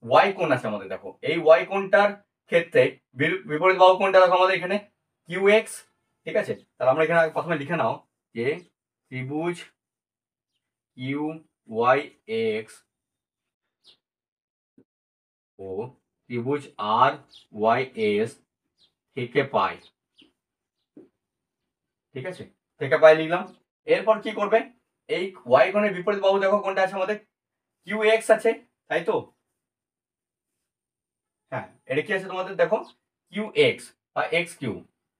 ওয়াই কোণ আছে আমাদের, দেখো এই ওয়াই কোণটার ক্ষেত্রে বিপরীত বাহু কোণটা দেখো আমাদের এখানে কিউ এক্স। ঠিক আছে, তাহলে আমরা এখানে প্রথমে লিখে নাও যে ত্রিভুজ কিউ ওয়াই এক্স ও ত্রিভুজ আর ওয়াই এস থেকে পাই। ঠিক আছে, থেকে পাই লিখলাম। এরপর কি করবে? এই ওয়াই কোণের বিপরীত বাহু দেখো কোনটা আছে আমাদের? কিউ এক্স আছে, তাই তো? হ্যাঁ, এটা কি আছে তোমাদের? দেখো কিউ এক্স বা এক্স কিউ,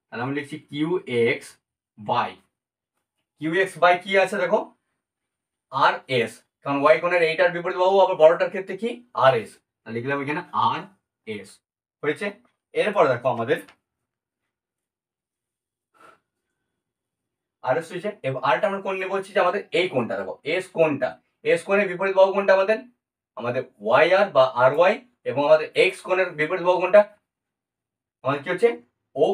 তাহলে আমি লিখছি Q X by, Q X by কি আছে দেখো আর এস, কারণ ওয়াই কোণের এইটার বিপরীত বাহু আবার বড়টার ক্ষেত্রে কি আর এস, লিখলাম এখানে আর এস। হয়েছে, এরপরে দেখো আমাদের আর এস হয়েছে। এবার আরটা আমরা কোণ নেবো হচ্ছে যে আমাদের এই কোণটা, দেখো এস কোণটা, এস কোণের বিপরীত বাহু কোণটা আমাদের আমাদের ওয়াই আর বা আর ওয়াই, এবং আমাদের এক্স কোণের বিপরীত বাহু কোণটা আমাদের কি হচ্ছে? ও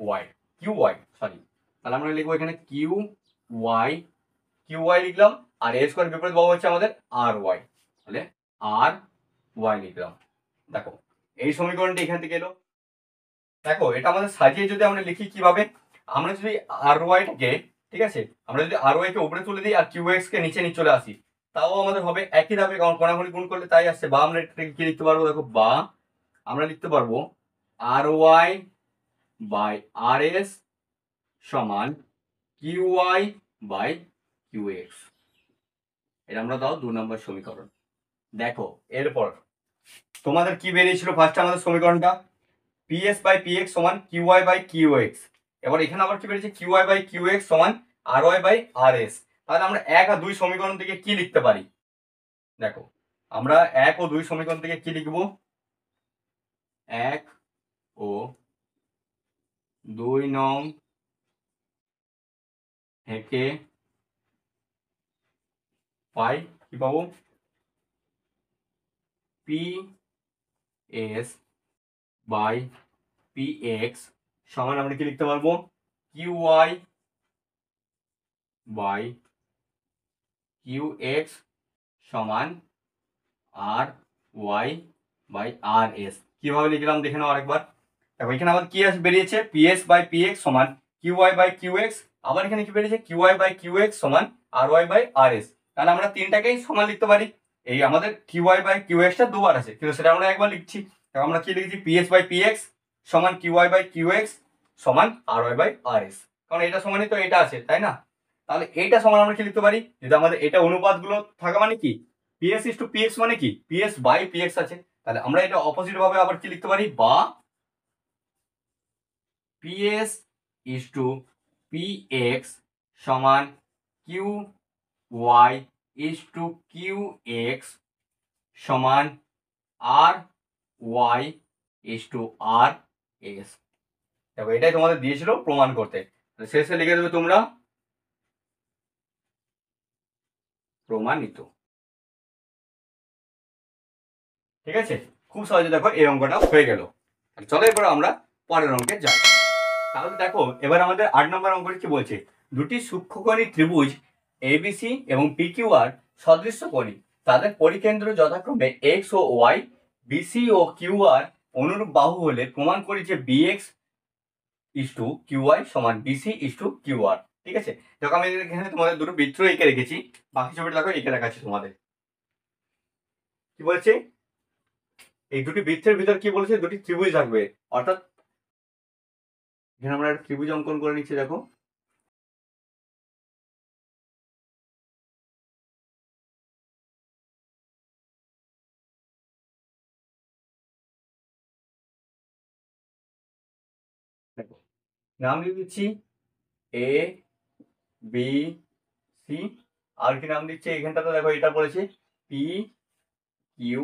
ওয়াই, কিউ ওয়াই সরি। তাহলে আমরা লিখবো এখানে কিউ ওয়াই, কিউ ওয়াই লিখলাম, আর এস কোণের বিপরীত বাহু হচ্ছে আমাদের আর ওয়াই, তাহলে আর ওয়াই লিখলাম। দেখো এই সমীকরণটি এখান থেকে এলো। দেখো এটা আমাদের সাজিয়ে যদি আমরা লিখি কিভাবে, আমরা যদি আর ওয়াইটাকে, ঠিক আছে, আমরা যদি আর ওয়াই কে উপরে তুলে দিই আর কিউ এক্স কে নিচে নিয়ে চলে আসি, তাও আমাদের হবে একই ধাপে, কারণ কোণাগুলি গুণ করলে তাই আসছে। বা আমরা এটাকে কি লিখতে পারবো? দেখো বা আমরা লিখতে পারবো r Y by R s সমান Q Y by Q x. এটা আমরা দাও 2 নম্বর সমীকরণ। দেখো এরপর তোমাদের কি বেরিয়েছিল ফার্স্টে আমাদের সমীকরণটা? পিএস বাই পিএক্স সমান Q Y by Q X. এবার এখানে আবার কি বেরিয়েছে? Q Y by Q X সমান R Y by R S. তাহলে আমরা 1 আর 2 সমীকরণ থেকে কি লিখতে পারি? দেখো আমরা 1 ও 2 সমীকরণ থেকে কি লিখবো? 1 ও 2 নং থেকে পাই কি পাবো? P S by P X সমান আমরা কি লিখতে পারবো? Q Y by Q X সমান R Y by R S. কিভাবে লিখলাম দেখে নাও আরেকবার। দেখো এখানে আবার কি বেরিয়েছে? পিএস বাই পি এক্স সমান Q Y by Q X, আবার এখানে কি বেরিয়েছে? Q Y by Q X সমান R Y by R S. তাহলে আমরা তিনটাকেই সমান লিখতে পারি। এই আমাদের কিউআই বাই কিউএক্সটা দুবার আছে, কিন্তু সেটা আমরা একবার লিখছি। আমরা কি লিখেছি, পিএস বাই পিএক্স সমান কিউআই বাই কিউএক্স সমান আরওয়াই বাই আরএস, কারণ এটা সমানই তো এটা আছে, তাই না? তাহলে এইটা সমান আমরা কি লিখতে পারি, যদি আমাদের এটা অনুপাতগুলো থাকা মানে কি, পিএস ইস টু পিএক্স মানে কি পিএস বাই পিএক্স আছে, তাহলে আমরা এটা অপোজিট ভাবে আবার কি লিখতে পারি, বা পিএস ইস টু পিএক্স সমান Q Y is to Q X সমান R Y is to R S. দেখো এটাই তোমাদের দিয়েছিল প্রমাণ করতে, শেষে লিখে দেবে তোমরা প্রমাণিত। ঠিক আছে, খুব সহজে দেখো এই অঙ্কটা হয়ে গেল। চলো এবার আমরা পরের অঙ্কে যাই। তাহলে দেখো এবার আমাদের 8 নম্বর অঙ্কটি কি বলছে, দুটি সূক্ষ্মকোণী ত্রিভুজ এবিসি এবং পিকিউআর সদৃশ্যকোণী, তাদের পরিকেন্দ্র যথাক্রমে এক্স ও ওয়াই, বিসি ও কিউআর অনুরূপ বাহু হলে প্রমাণ করি যে বিএক্স ইস টু কিউআই সমান বিসি ইস টু কিউআর। ঠিক আছে, দেখো আমি এখানে তোমাদের দুটো বৃত্ত এঁকে রেখেছি, বাকি ছবিটা দেখো এঁকে দেখাচ্ছি তোমাদের। কি বলছে, এই দুটি বৃত্তের ভিতর কি বলেছে, দুটি ত্রিভুজ থাকবে, অর্থাৎ এখানে আমরা একটা ত্রিভুজ অঙ্কন করে নিচ্ছি। দেখো দেখো নাম দিয়ে দিচ্ছি এ বি সি, আর কি নাম দিচ্ছে এখানটাতে, দেখো এটা বলেছে পি কিউ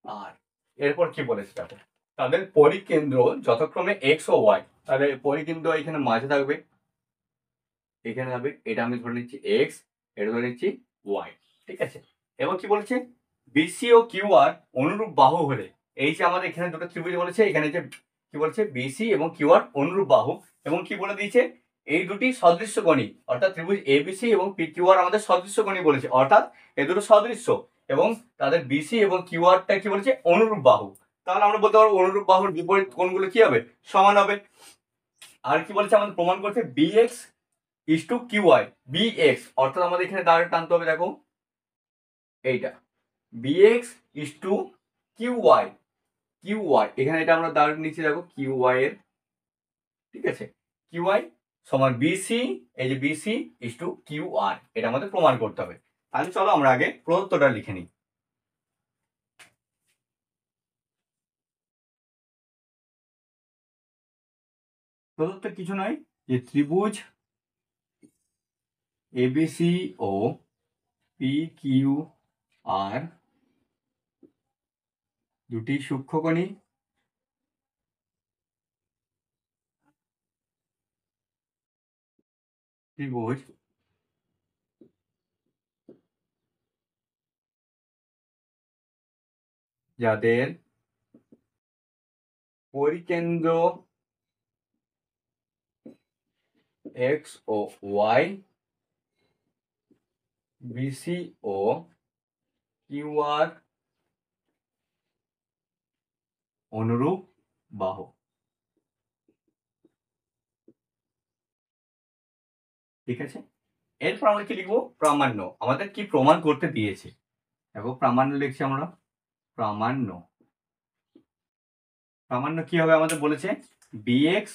আর। এরপর কি বলেছে দেখো, তাদের পরিকেন্দ্র যথাক্রমে এক্স ও ওয়াই, তাহলে পরিকেন্দ্র এখানে মাঝে থাকবে, এখানে থাকবে, এটা আমি ধরে নিচ্ছি এক্স, এটা ধরে নিচ্ছি ওয়াই। ঠিক আছে, এবং কি বলেছে, বিসি ও কিউ আর অনুরূপ বাহু হলে, এই যে আমাদের এখানে দুটো ত্রিভুজ বলেছে, এখানে যে কি বলছে বিসি এবং কিউ আর অনুরূপ বাহু, এবং কি বলে দিয়েছে এই দুটি সদৃশ্যকোণী, অর্থাৎ ত্রিভুজ এবিসি এবং পি কিউ আর আমাদের সদৃশ্যকোণী বলেছে, অর্থাৎ এই দুটো সদৃশ্য, এবং তাদের বিসি এবং কিউ আরটা কি বলেছে অনুরূপ বাহু। তাহলে আমরা বলতে পারবো অনুরূপ বাহুর বিপরীত কোণগুলো কি হবে, সমান হবে। আর কি বলেছে, আমাদের প্রমাণ করতে bx is to QI, bx অর্থাৎ আমাদের এখানে দাঁড়িয়ে টানতে হবে, দেখো এইটা bx is to QI, QI এখানে এটা আমরা দাঁড়িয়ে নিচ্ছি, দেখো কিউআই এর। ঠিক আছে, কিউআই সমান বিসি, এই যে বিসি ইস টু কিউআর, এটা আমাদের প্রমাণ করতে হবে। তাহলে চলো আমরা আগে প্রদত্তটা লিখে নিই। প্রদত্ত কিছু নয়, যে ত্রিভুজ ABC O P Q R দুটি সূক্ষ্মকোণী ত্রিভুজ যাদের পরিকেন্দ্র এক্স ও ওয়াই, বিসি ও কিউআর অনুরূপ বাহু। ঠিক আছে, এরপর আমরা কি লিখবো, প্রামাণ্য, আমাদের কি প্রমাণ করতে দিয়েছে। দেখো প্রামাণ্য লিখছি আমরা, প্রামাণ্য, প্রামাণ্য কি হবে আমাদের বলেছে, বিএক্স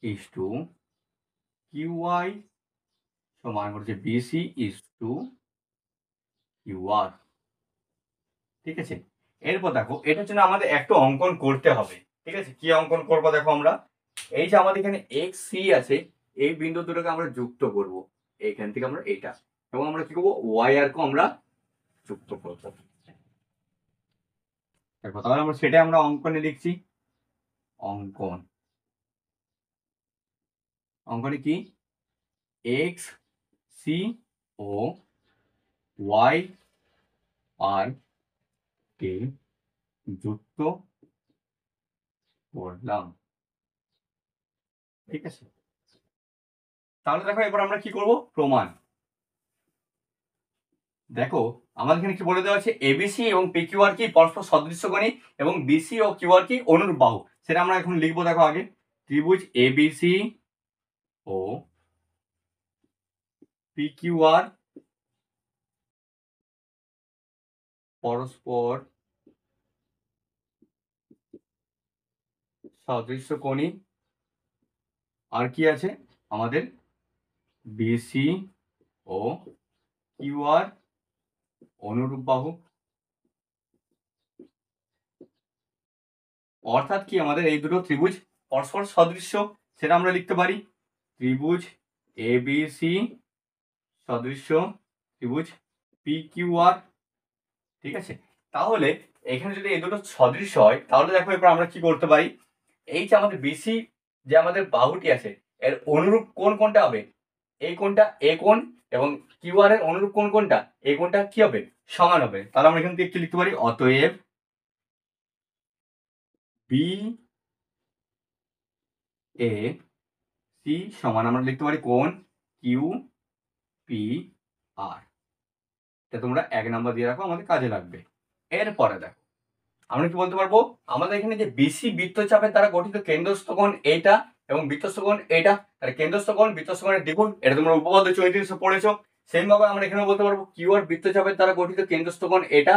ইস টু কিউআই সমান করছে বিসি ইস টু কিউআর। ঠিক আছে, এরপর দেখো এটার জন্য আমাদের একটু অঙ্কন করতে হবে। ঠিক আছে, কি অঙ্কন করবো, দেখো আমরা এই যে আমাদের এখানে এক্স সি আছে, এই বিন্দু দুটোকে আমরা যুক্ত করব, এইখান থেকে আমরা এটা, এবং আমরা কি করবো ওয়াই আর কে আমরা যুক্ত করবো। দেখো তাহলে আমরা সেটাই আমরা অঙ্কনে লিখছি, অঙ্কন, অঙ্কনে কি এক্স সি ও ওয়াই আর কে যুক্ত করলাম। ঠিক আছে, তাহলে দেখো এবার আমরা কি করব, প্রমাণ। দেখো আমাদের এখানে কি বলে দেওয়া আছে, এবিসি এবং পিকিউআর কি পরস্পর সদৃশ্যকোণী এবং বিসি ও কিউআর কি অনুরূপ বাহু, সেটা আমরা এখন লিখবো। দেখো আগে ত্রিভুজ এবিসি ও পিকিউআর পরস্পর সদৃশ্যকোণী। আর কি আছে আমাদের বিসি ও কিউআর অনুরূপ বাহু। অর্থাৎ কি আমাদের এই দুটো ত্রিভুজ পরস্পর সদৃশ্য, সেটা আমরা লিখতে পারি ত্রিভুজ এবিসি সদৃশ্য ত্রিভুজ পিকিউআর। ঠিক আছে, তাহলে এখানে যদি এই দুটো সদৃশ্য হয় তাহলে দেখো এবার আমরা কি করতে পারি, এই যে আমাদের বিসি যে আমাদের বাহুটি আছে এর অনুরূপ কোণ কোনটা হবে, এই কোণটা এ কোণ, এবং কিউআর এর অনুরূপ কোণ কোনটা, এই কোণটা কি হবে, সমান হবে। তাহলে আমরা এখান থেকে কি লিখতে পারি, অতএব বি এ সি সমান আমরা লিখতে পারি কোণ কিউ পি আর। এটা তোমরা 1 নাম্বার দিয়ে রাখো, আমাদের কাজে লাগবে। এরপরে দেখো আমরা কি বলতে পারবো, আমাদের এখানে যে বিসি বৃত্তচাপের দ্বারা গঠিত কেন্দ্রস্থ কোণ এইটা এবং বৃত্তস্থ কোণ এটা, তাহলে কেন্দ্রস্থ কোণ বৃত্তস্থ কোণের দ্বিগুণ, এটা তোমরা উপপাদ্য 34 পড়েছো। সেম ভাবে আমরা এখানে বলতে পারবো কিউআর বৃত্তচাপের দ্বারা গঠিত কেন্দ্রস্থ কোণ এটা,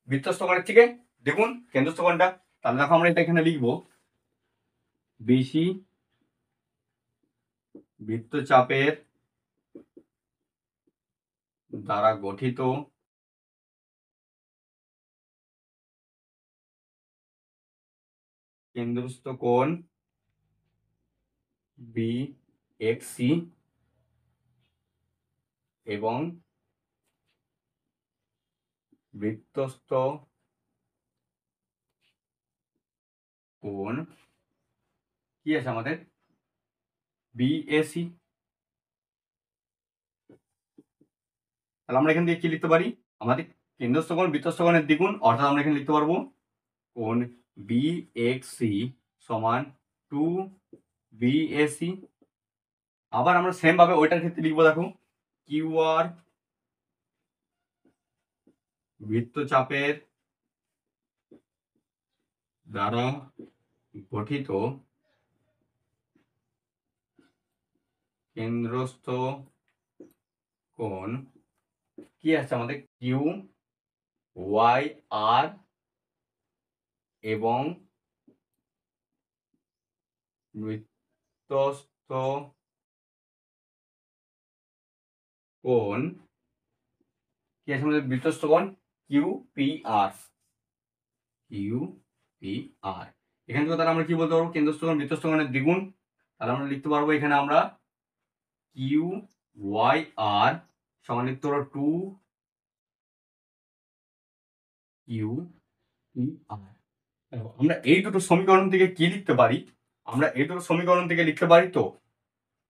বৃত্তস্থ কোণের থেকে দ্বিগুণ কেন্দ্রস্থ কোণটা। তাহলে দেখো আমরা এটা এখানে লিখবো বিসি বৃত্তচাপের দ্বারা গঠিত কেন্দ্রস্থ কোণ বিএক্সি এবং বৃত্তস্থ কোণ কি আছে আমাদের বিএসি। তাহলে আমরা এখান থেকে কি লিখতে পারি, আমাদের কেন্দ্রস্থ কোণ বৃত্তস্থ কোণের দ্বিগুণ, অর্থাৎ আমরা এখানে লিখতে পারবো কোণ বিএক্সি সমান 2 বিএসি। আবার আমরা সেম ভাবে ওইটার ক্ষেত্রে লিখবো, দেখো কিউআর বৃত্তচাপের দ্বারা গঠিত কেন্দ্রস্থ কোণ কি আছে আমাদের কিউ ওয়াই আর এবং বৃত্তস্থ কোণ কি আছে আমাদের বৃত্তস্থ কোণ Q P R, Q P R. এখান থেকে তাহলে আমরা কি বলতে পারবো, কেন্দ্রস্থ কোণ বৃত্তস্থ কোণের দ্বিগুণ। তাহলে আমরা লিখতে পারবো এখানে আমরা কিউ ওয়াই আর সমান লিখতে পারবো 2 কিউ পি আর। আমরা এই দুটো সমীকরণ থেকে কি লিখতে পারি, আমরা এই দুটো সমীকরণ থেকে লিখতে পারি তো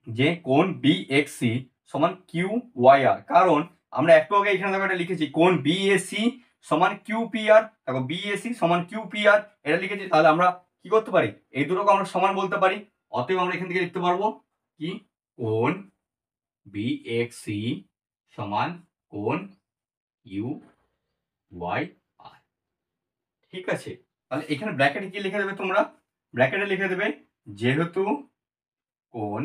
যে কোণ বিএক্সি সমান কিউ ওয়াই আর, কারণ আমরা একটু আগে এখানে দেখো এটা লিখেছি কোণ বিএসি সমান কিউ পি আর, দেখো বিএসি সমান কিউ পি আর এটা লিখেছি। তাহলে আমরা কি করতে পারি, এই দুটোকে আমরা সমান বলতে পারি। অতএব আমরা এখান থেকে লিখতে পারবো কি কোণ বিএক্সি সমান কোণ কিউ ওয়াই আর। ঠিক আছে, তাহলে এখানে ব্র্যাকেটে কি লিখে দেবে তোমরা, ব্র্যাকেটে লিখে দেবে যেহেতু কোণ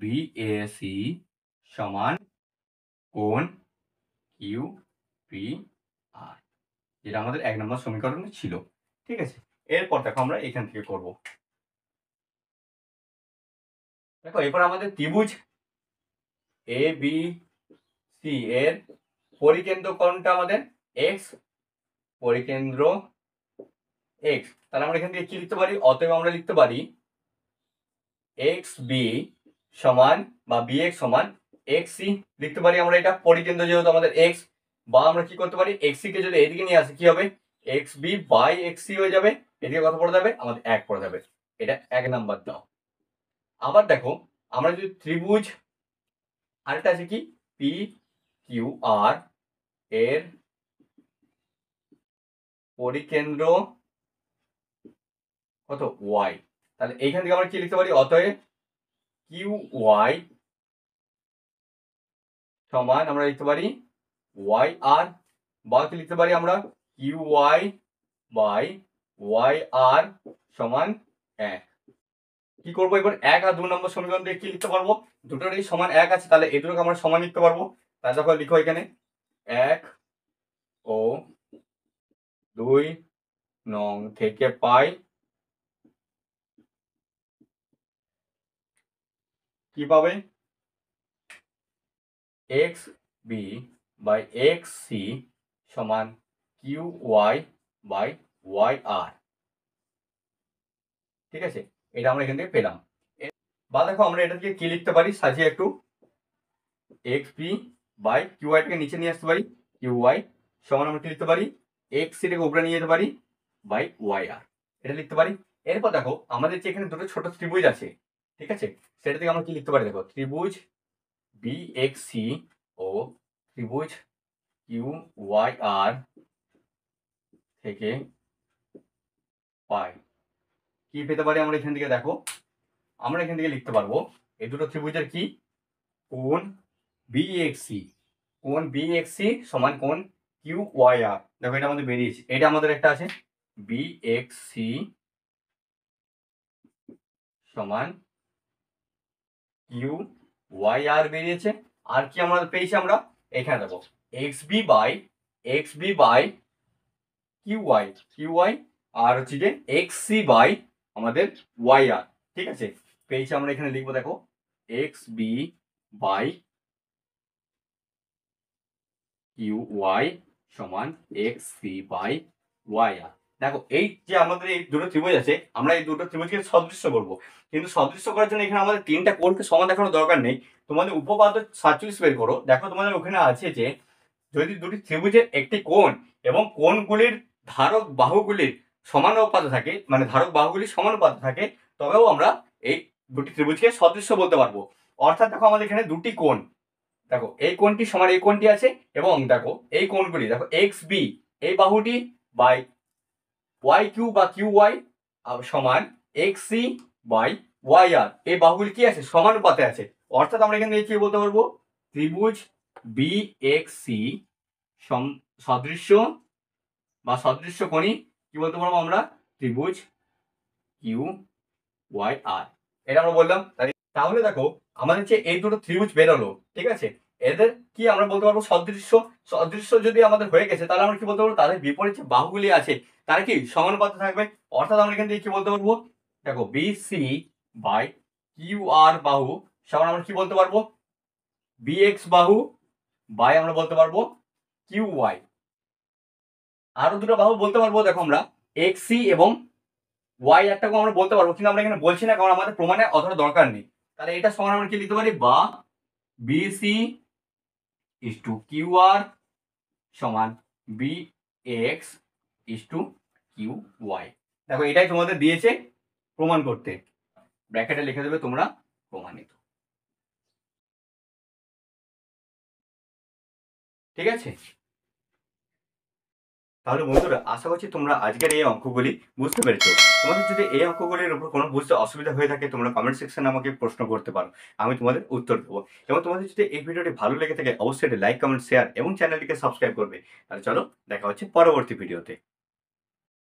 বিএসি সমান কোণ কিউ পি আর, যেটা আমাদের 1 নম্বর সমীকরণে ছিল। ঠিক আছে, এরপর দেখো আমরা এখান থেকে করব। দেখো এরপর আমাদের ত্রিভুজ এ বি সি এর পরিকেন্দ্র কোণটা আমাদের এক্স, পরিকেন্দ্র এক্স। তাহলে আমরা এখান থেকে কি লিখতে পারি, অতএব আমরা লিখতে পারি এক্স বি সমান বা বি এক্স সমান এক্স সি লিখতে পারি আমরা, এটা পরিকেন্দ্র যেহেতু আমাদের এক্স। বা আমরা কি করতে পারি, এক্স সি কে যদি এদিকে নিয়ে আসি কি হবে, X B by X C হয়ে যাবে, এদিকে কত পড়ে যাবে আমাদের 1 পড়ে যাবে। এটা 1 নাম্বার দাও। আবার দেখো আমরা যদি ত্রিভুজ আরেকটা আছে কি পি কিউ আর এর পরিকেন্দ্র কত ওয়াই, তাহলে এইখান থেকে আমরা কি লিখতে পারি, অতএব কিউ ওয়াই সমান আমরা লিখতে পারি ওয়াই আর, বা কি লিখতে পারি আমরা কিউ ওয়াই বাই ওয়াই আর সমান 1। কি করবো এবার 1 আর 2 নম্বর সমীকরণ দিয়ে কি লিখতে পারবো, দুটোরই সমান 1 আছে, তাহলে এই দুটোকে আমরা সমান লিখতে পারবো। তাহলে দেখো লিখো এখানে 1 ও 2 নং থেকে পাই কি পাবে X B by X C সমান Q Y by Y R. ঠিক আছে, এটা আমরা এখান থেকে পেলাম। বা দেখো আমরা এটা থেকে কি লিখতে পারি সাজিয়ে একটু, এক্স বি বাই কিউ ওয়াইটাকে নিচে নিয়ে আসতে পারি, কিউ ওয়াই সমান আমরা কি লিখতে পারি এক্স সিটাকে উপরে নিয়ে যেতে পারি বাই ওয়াই আর, এটা লিখতে পারি। এরপর দেখো আমাদের যে এখানে দুটো ছোট ত্রিভুজ আছে, ঠিক আছে, সেটা থেকে আমরা কি লিখতে পারি, দেখো ত্রিভুজ বি এক্স সি ও ত্রিভুজ কিউ ওয়াই আর থেকে পাই কি পেতে পারি আমরা এখান থেকে, দেখো আমরা এখান থেকে লিখতে পারবো এই দুটো ত্রিভুজের কি কোণ বিএক্সি, কোণ বিএক্সি সমান কোণ কিউ ওয়াই আর। দেখো এটা আমাদের বেরিয়েছে, এটা আমাদের একটা আছে বিএক্সি সমান কিউ ওয়াই আর বেরিয়েছে। আর কি আমরা পেয়েছি, আমরা এখানে দেখো X B by Q Y আর হচ্ছে যে এক্স সি বাই আমাদের ওয়াই আর। ঠিক আছে, পেয়েছি আমরা এখানে লিখবো, দেখো X B by Q Y সমান X C by Y R. দেখো এই যে আমাদের এই দুটো ত্রিভুজ আছে, আমরা এই দুটো ত্রিভুজকে সদৃশ্য করবো, কিন্তু সদৃশ্য করার জন্য এখানে আমাদের তিনটা কোণকে সমান দেখানোর দরকার নেই। তোমাদের উপপাদ্য 47 বের করো, দেখো তোমাদের ওখানে আছে যে যদি দুটি ত্রিভুজের একটি কোণ এবং কোণগুলির ধারক বাহুগুলির সমানুপাতে থাকে, মানে ধারক বাহুগুলির সমানুপাতে থাকে, তবেও আমরা এই দুটি ত্রিভুজকে সদৃশ্য বলতে পারবো। অর্থাৎ দেখো আমাদের এখানে দুটি কোণ, দেখো এই কোণটি সমান এই কোণটি আছে, এবং দেখো এই কোণগুলি দেখো এক্স বি এই বাহুটি বাই ওয়াই কিউ বা কিউ ওয়াই সমান এক্স সি বাই ওয়াই আর, এই বাহুগুলি কি আছে সমানুপাতে আছে। অর্থাৎ আমরা এখানে কি বলতে পারবো ত্রিভুজ বি এক্স সি সদৃশ্য বা সদৃশ্য কোণী কি বলতে পারবো আমরা ত্রিভুজ কিউ ওয়াই আর, এটা আমরা বললাম। তাহলে দেখো আমাদের যে এই দুটো ত্রিভুজ বেরোলো, ঠিক আছে, এদের কি আমরা বলতে পারবো সদৃশ্য। সদৃশ্য যদি আমাদের হয়ে গেছে তাহলে আমরা কি বলতে পারবো তাদের বিপরীত যে বাহুগুলি আছে তারা কি সমানুপাতে থাকবে। অর্থাৎ আমরা এখান থেকে কি বলতে পারবো, দেখো B C by Q R বাহু সমান আমরা কি বলতে পারবো বি এক্স বাহু বাই আমরা বলতে পারবো কিউ ওয়াই। আরো দুটো বাহু বলতে পারবো, দেখো আমরা এক্স সি এবং ওয়াই একটাকে আমরা বলতে পারবো, কিন্তু আমরা এখানে বলছি না কারণ আমাদের প্রমাণে অতটা দরকার নেই। তাহলে এটা সমান আমরা কি লিখতে পারি, বা BC is to Q R সমান B x is to Q Y. দেখো এটাই তোমাদের দিয়েছে প্রমাণ করতে, ব্র্যাকেটে লিখে দেবে তোমরা প্রমাণিত। ঠিক আছে, তাহলে বন্ধুরা আশা করছি তোমরা আজকের এই অঙ্কগুলি বুঝতে পেরেছো। তোমাদের যদি এই অঙ্কগুলির উপর কোনো বুঝতে অসুবিধা হয়ে থাকে তোমরা কমেন্ট সেকশনে আমাকে প্রশ্ন করতে পারো, আমি তোমাদের উত্তর দেবো। এবং তোমাদের যদি এই ভিডিওটি ভালো লেগে থাকে অবশ্যই লাইক কমেন্ট শেয়ার এবং চ্যানেলটিকে সাবস্ক্রাইব করবে। তাহলে চলো দেখা হচ্ছে পরবর্তী ভিডিওতে।